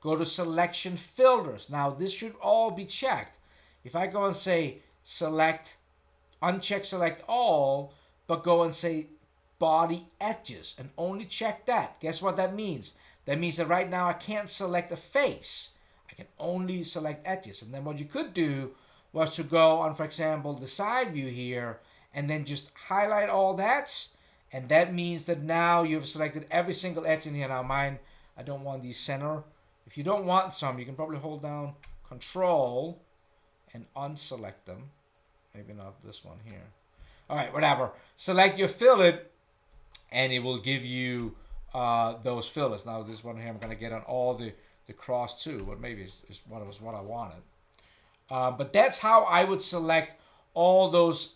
go to selection filters. Now this should all be checked. If I go and say select, uncheck select all, but go and say body edges and only check that, guess what that means? That means that right now I can't select a face. I can only select edges. And then what you could do was to go on, for example, the side view here, and then just highlight all that, and that means that now you've selected every single edge in here. Now mine, I don't want these center. If you don't want some, you can probably hold down Control and unselect them. Maybe not this one here. All right, whatever. Select your fillet, and it will give you those fillets. Now this one here, I'm gonna get on all the cross too, but maybe it's what I wanted. But that's how I would select all those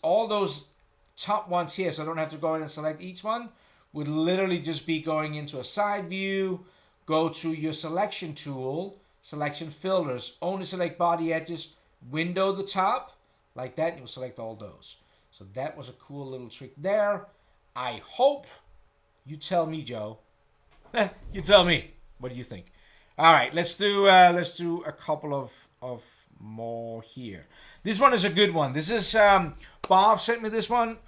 top ones here, so I don't have to go in and select each one. Would literally just be going into a side view, go to your selection tool, selection filters, only select body edges, window the top, like that, and you'll select all those. So that was a cool little trick there. I hope you tell me, Joe. You tell me. What do you think? All right, let's do a couple of more here. This one is a good one. This is Bob sent me this one.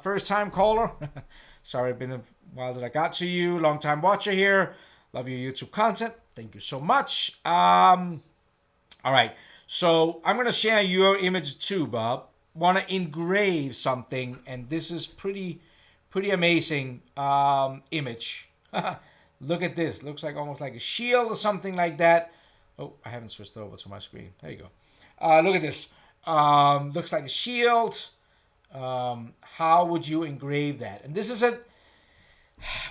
First time caller. Sorry, it's been a while that I got to you. Long time watcher here. Love your YouTube content. Thank you so much. All right. So I'm gonna share your image too, Bob. Want to engrave something, and this is pretty amazing image. Look at this. Looks like almost like a shield or something like that. Oh, I haven't switched over to my screen. There you go. Look at this. Looks like a shield. how would you engrave that? And this is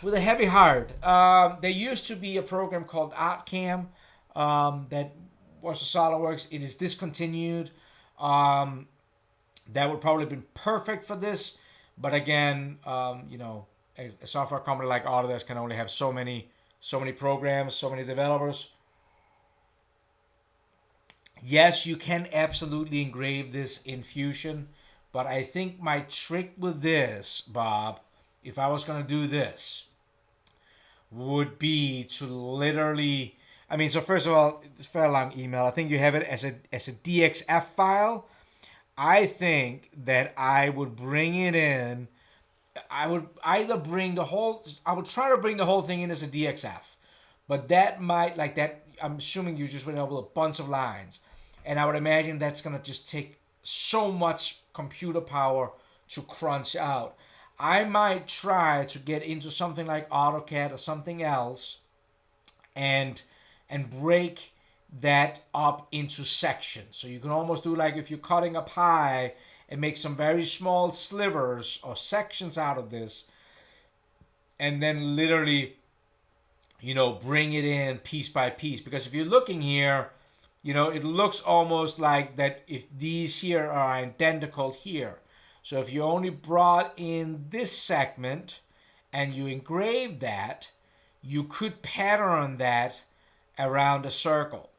with a heavy heart. There used to be a program called ArtCam that was for SolidWorks. It is discontinued. That would probably have been perfect for this, but again, a software company like Autodesk can only have so many programs, so many developers. Yes, you can absolutely engrave this in Fusion, but I think my trick with this, Bob, if I was going to do this, would be to literally, so first of all, it's a fairly long email. I think you have it as a DXF file. I think that I would bring it in. I would either bring the whole, I would try to bring the whole thing in as a DXF, but that might, like that, I'm assuming you just went over a bunch of lines. And I would imagine that's going to just take so much computer power to crunch out. I might try to get into something like AutoCAD or something else and break that up into sections. So you can almost do like if you're cutting a pie and make some very small slivers or sections out of this, and then literally, bring it in piece by piece. Because if you're looking here, it looks almost like that if these here are identical here. So if you only brought in this segment and you engrave that, you could pattern that around a circle,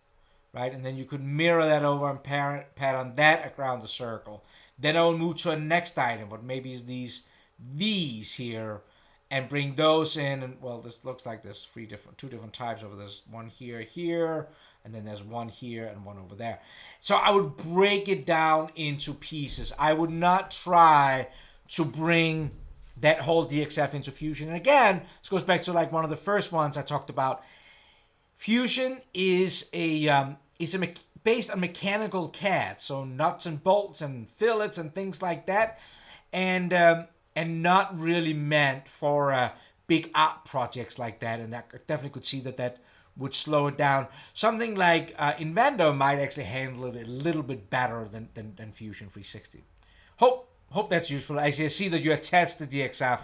right? And then you could mirror that over and pattern that around the circle. Then I will move to a next item, but maybe it's these V's here, and bring those in. And well, this looks like there's two different types of this. One here, and then there's one here and one over there. So I would break it down into pieces. I would not try to bring that whole DXF into Fusion. And again, this goes back to like one of the first ones I talked about. Fusion is based on mechanical CAD, so nuts and bolts and fillets and things like that, and not really meant for big art projects like that. And I definitely could see that would slow it down. Something like Inventor might actually handle it a little bit better than Fusion 360. Hope that's useful. I see that you attached the DXF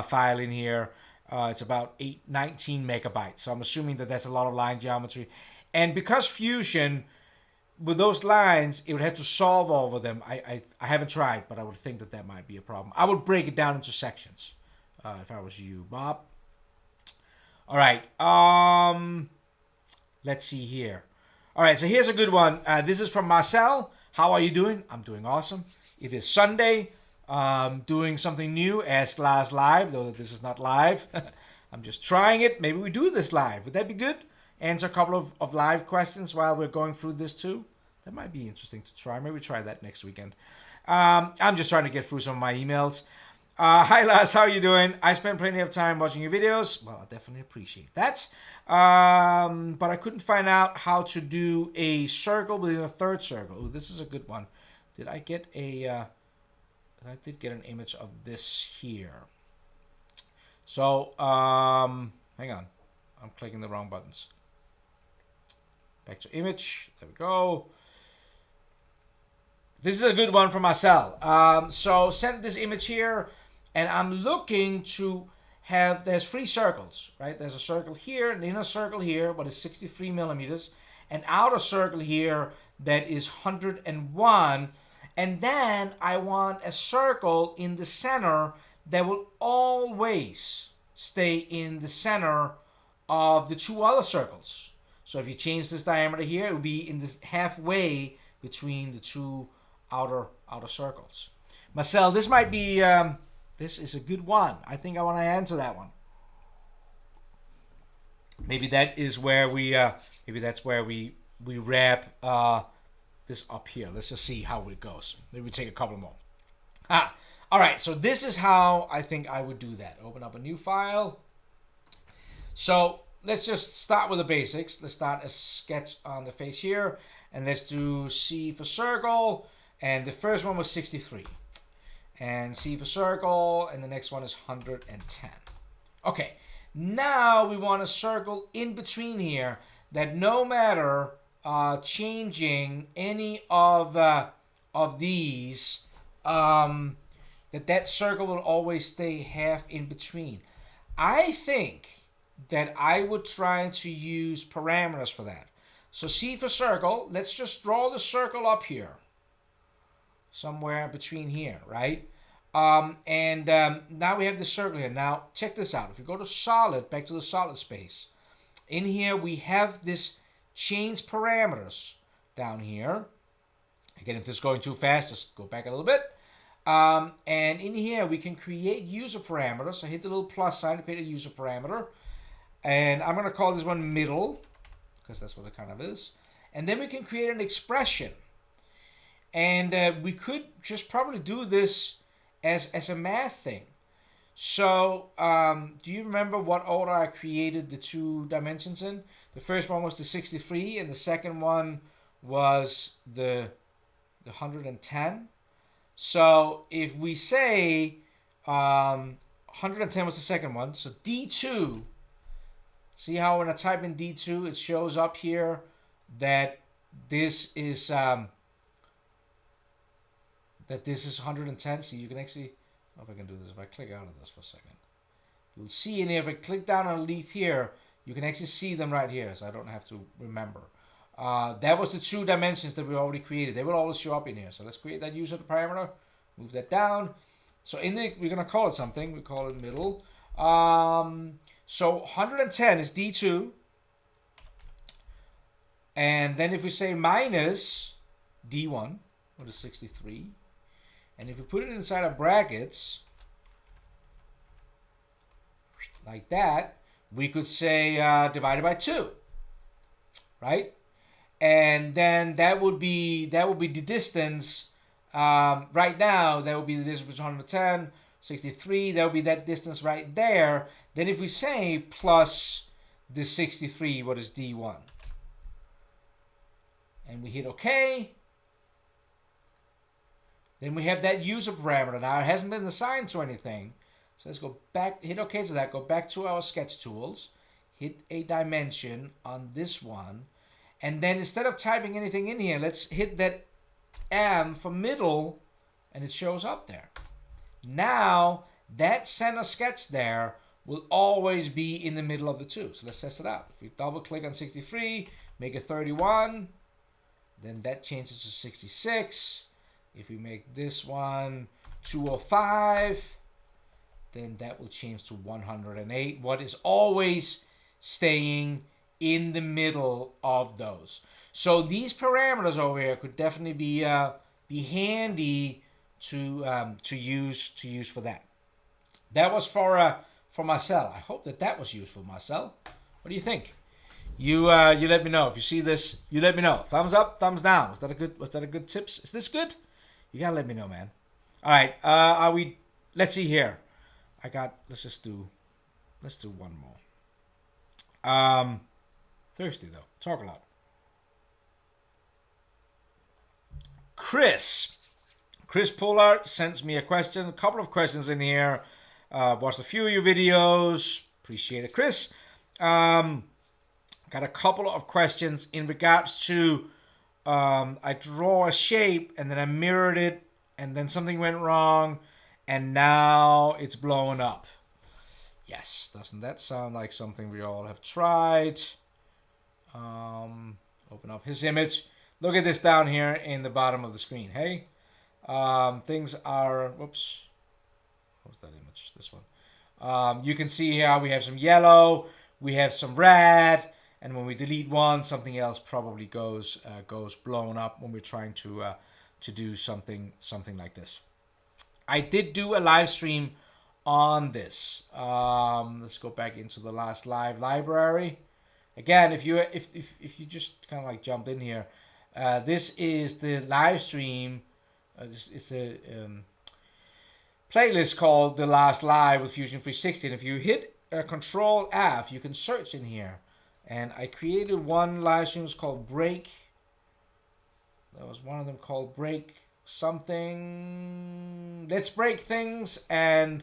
file in here. It's about 19 megabytes. So I'm assuming that that's a lot of line geometry. And because Fusion, with those lines, it would have to solve over them. I haven't tried, but I would think that might be a problem. I would break it down into sections if I was you, Bob. All right. Let's see here. All right, so here's a good one. This is from Marcel. How are you doing? I'm doing awesome. It is Sunday. Doing something new. Ask LarsLive, though this is not live. I'm just trying it. Maybe we do this live. Would that be good? Answer a couple of live questions while we're going through this too. That might be interesting to try. Maybe try that next weekend. I'm just trying to get through some of my emails. Hi Lars, how are you doing? I spent plenty of time watching your videos. Well, I definitely appreciate that. But I couldn't find out how to do a circle within a third circle. Ooh, this is a good one. Did I get I did get an image of this here. So, hang on. I'm clicking the wrong buttons. Back to image. There we go. This is a good one from Marcel. So send this image here, and I'm looking to have, there's 3 circles, right? There's a circle here, an inner circle here, but it's 63 millimeters, an outer circle here that is 101, and then I want a circle in the center that will always stay in the center of the 2 other circles. So if you change this diameter here, it will be in this halfway between the 2 outer circles. Marcel, this might be, this is a good one. I think I want to answer that one. Maybe that is where we, maybe that's where we wrap this up here. Let's just see how it goes. Maybe we take a couple more. All right, so this is how I think I would do that. Open up a new file. So let's just start with the basics. Let's start a sketch on the face here, and let's do C for circle. And the first one was 63. And C for circle, and the next one is 110. Okay, now we want a circle in between here that no matter changing any of these, that circle will always stay half in between. I think that I would try to use parameters for that. So C for circle, let's just draw the circle up here. Somewhere between here, right? Now we have the circle here. Now check this out. If we go to solid, back to the solid space, in here we have this change parameters down here. Again, if this is going too fast, just go back a little bit. And in here we can create user parameters. So hit the little plus sign to create a user parameter. And I'm going to call this one middle, because that's what it kind of is. And then we can create an expression. And we could just probably do this as a math thing. So do you remember what order I created the two dimensions in? The first one was the 63, and the second one was the 110. So if we say 110 was the second one, so D2, see how when I type in D2, it shows up here that this is 110. See, you can actually, I don't know if I can do this. If I click out of this for a second, you'll see in here, if I click down underneath here, you can actually see them right here, so I don't have to remember. That was the two dimensions that we already created. They will always show up in here. So let's create that user parameter, move that down. So in there, we're going to call it something. We call it middle. So 110 is D2. And then if we say minus D1, what is 63? And if we put it inside of brackets, like that, we could say divided by 2, right? And then that would be the distance. Right now, that would be the distance between 110, 63. That would be that distance right there. Then if we say plus the 63, what is D1? And we hit OK. Then we have that user parameter. Now it hasn't been assigned to anything. So let's go back, hit OK to that, go back to our sketch tools, hit a dimension on this one. And then instead of typing anything in here, let's hit that M for middle, and it shows up there. Now that center sketch there will always be in the middle of the two. So let's test it out. If we double click on 63, make it 31, then that changes to 66. If we make this one 205, then that will change to 108. What is always staying in the middle of those. So these parameters over here could definitely be handy to use for that. That was for Marcel. I hope that was useful, Marcel. What do you think? You let me know if you see this. You let me know. Thumbs up, thumbs down. Was that a good tips? Is this good? You gotta let me know, man. All right. Let's see here. Let's do one more. Thirsty though. Talk a lot. Chris Pollard sends me a question. A couple of questions in here. Watched a few of your videos. Appreciate it, Chris. Got a couple of questions in regards to I draw a shape and then I mirrored it and then something went wrong and now it's blowing up. Yes, doesn't that sound like something we all have tried? Open up his image. Look at this down here in the bottom of the screen. Hey, things are, whoops. What was that image? This one. You can see here we have some yellow, we have some red, and when we delete one, something else probably goes blown up when we're trying to do something like this. I did do a live stream on this. Let's go back into the LarsLive library. Again, if you just kind of like jumped in here, this is the live stream. It's a playlist called the LarsLive with Fusion 360. And if you hit Control F, you can search in here. And I created one live stream. It's called Break. There was one of them called Break something. Let's Break Things. And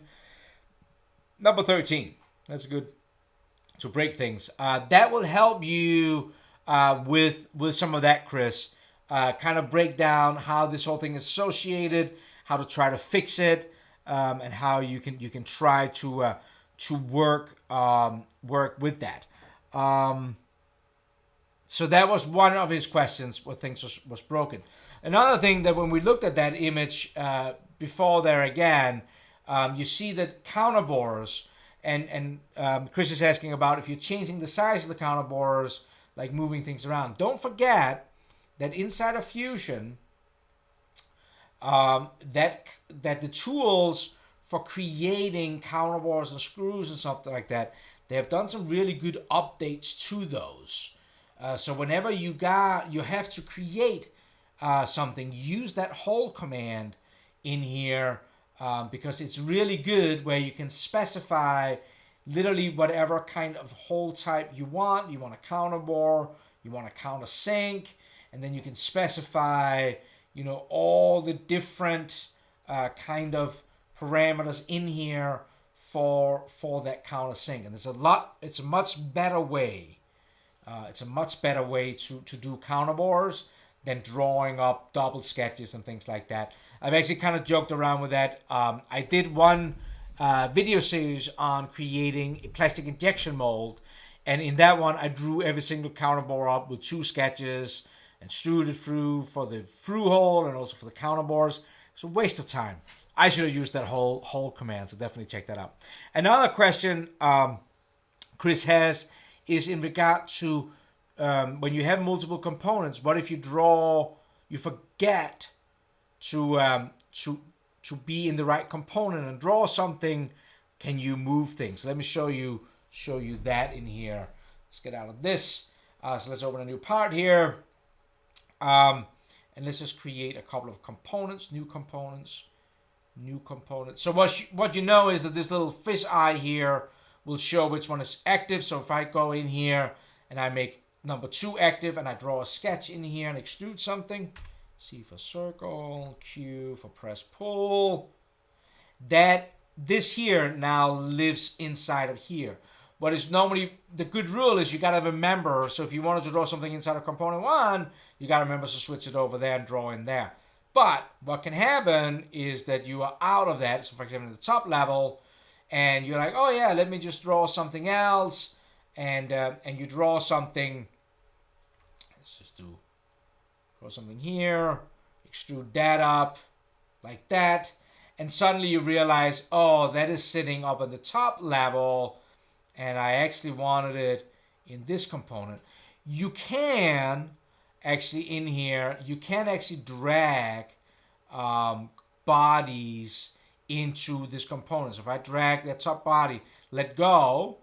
number 13. That's good. To break things. That will help you with some of that, Chris. Kind of break down how this whole thing is associated, how to try to fix it. and how you can try to work with that. So that was one of his questions, what things was broken. Another thing that when we looked at that image before there again, you see that counterbores, and Chris is asking about if you're changing the size of the counterbores, like moving things around. Don't forget that inside of Fusion, that the tools for creating counterbores and screws and something like that, they have done some really good updates to those. So whenever you have to create something, use that hole command in here, because it's really good, where you can specify literally whatever kind of hole type you want. You want a counterbore, you want a countersink, and then you can specify, all the different kind of parameters in here for that countersink. And it's a much better way. It's a much better way to do counterbores than drawing up double sketches and things like that. I've actually kind of joked around with that. I did one video series on creating a plastic injection mold, and in that one I drew every single counterbore up with 2 sketches and strewed it through for the through hole and also for the counterbores. It's a waste of time. I should have used that hole command, so definitely check that out. Another question Chris has is in regard to when you have multiple components. What if you forget to be in the right component and draw something? Can you move things? Let me show you that in here. Let's get out of this. So let's open a new part here, and let's just create a couple of components, new components. So what you know is that this little fish eye here will show which one is active. So if I go in here and I make number 2 active, and I draw a sketch in here and extrude something, C for circle, Q for press pull, that this here now lives inside of here. What is normally the good rule is you got to remember, so if you wanted to draw something inside of component 1, you got to remember to switch it over there and draw in there. But what can happen is that you are out of that. So for example, in the top level, and you're like, oh yeah, let me just draw something else, and you draw something. Let's just draw something here, extrude that up like that, and suddenly you realize, oh, that is sitting up at the top level, and I actually wanted it in this component. You can actually in here, you can actually drag bodies into this component. So if I drag that top body, let go,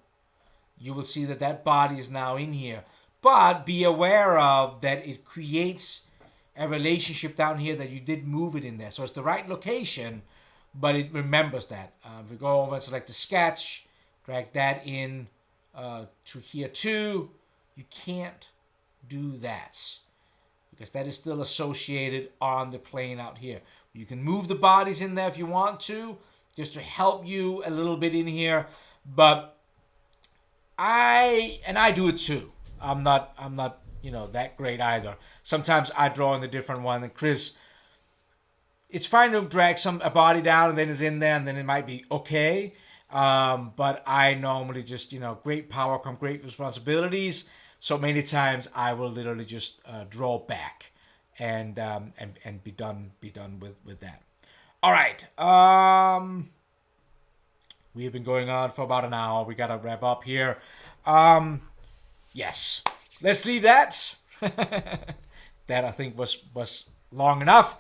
you will see that body is now in here. But be aware of that it creates a relationship down here that you did move it in there. So it's the right location, but it remembers that. If we go over and select the sketch, drag that in to here too, you can't do that because that is still associated on the plane out here. You can move the bodies in there if you want to, just to help you a little bit in here. But I do it too. I'm not that great either. Sometimes I draw in the different one, and Chris, it's fine to drag a body down and then it's in there and then it might be okay. But I normally just, great power come great responsibilities. So many times I will literally just draw back and be done with that. All right. We have been going on for about an hour. We got to wrap up here. Yes. Let's leave that. That I think was long enough.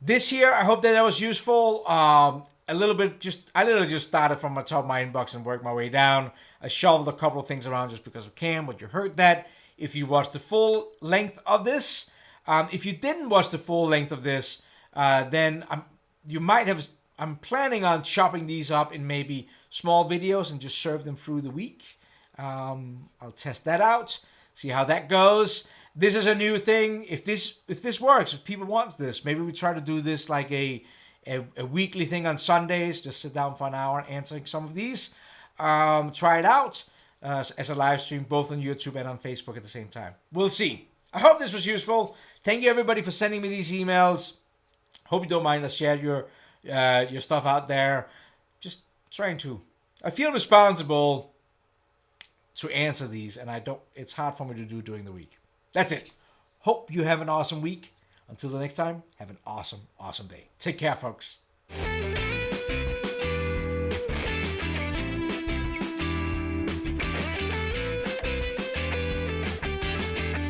This year, I hope that was useful. I literally just started from the top of my inbox and worked my way down. I shoveled a couple of things around just because of Cam, but you heard that. If you watched the full length of this, if you didn't watch the full length of this, then I'm planning on chopping these up in maybe small videos and just serve them through the week. I'll test that out, see how that goes. This is a new thing. If this works, if people want this, maybe we try to do this like a weekly thing on Sundays. Just sit down for an hour answering some of these. Try it out as a live stream, both on YouTube and on Facebook at the same time. We'll see. I hope this was useful. Thank you everybody for sending me these emails. Hope you don't mind. I shared your stuff out there. Just trying to. I feel responsible to answer these, and it's hard for me to do during the week. That's it. Hope you have an awesome week. Until the next time, have an awesome, awesome day. Take care, folks.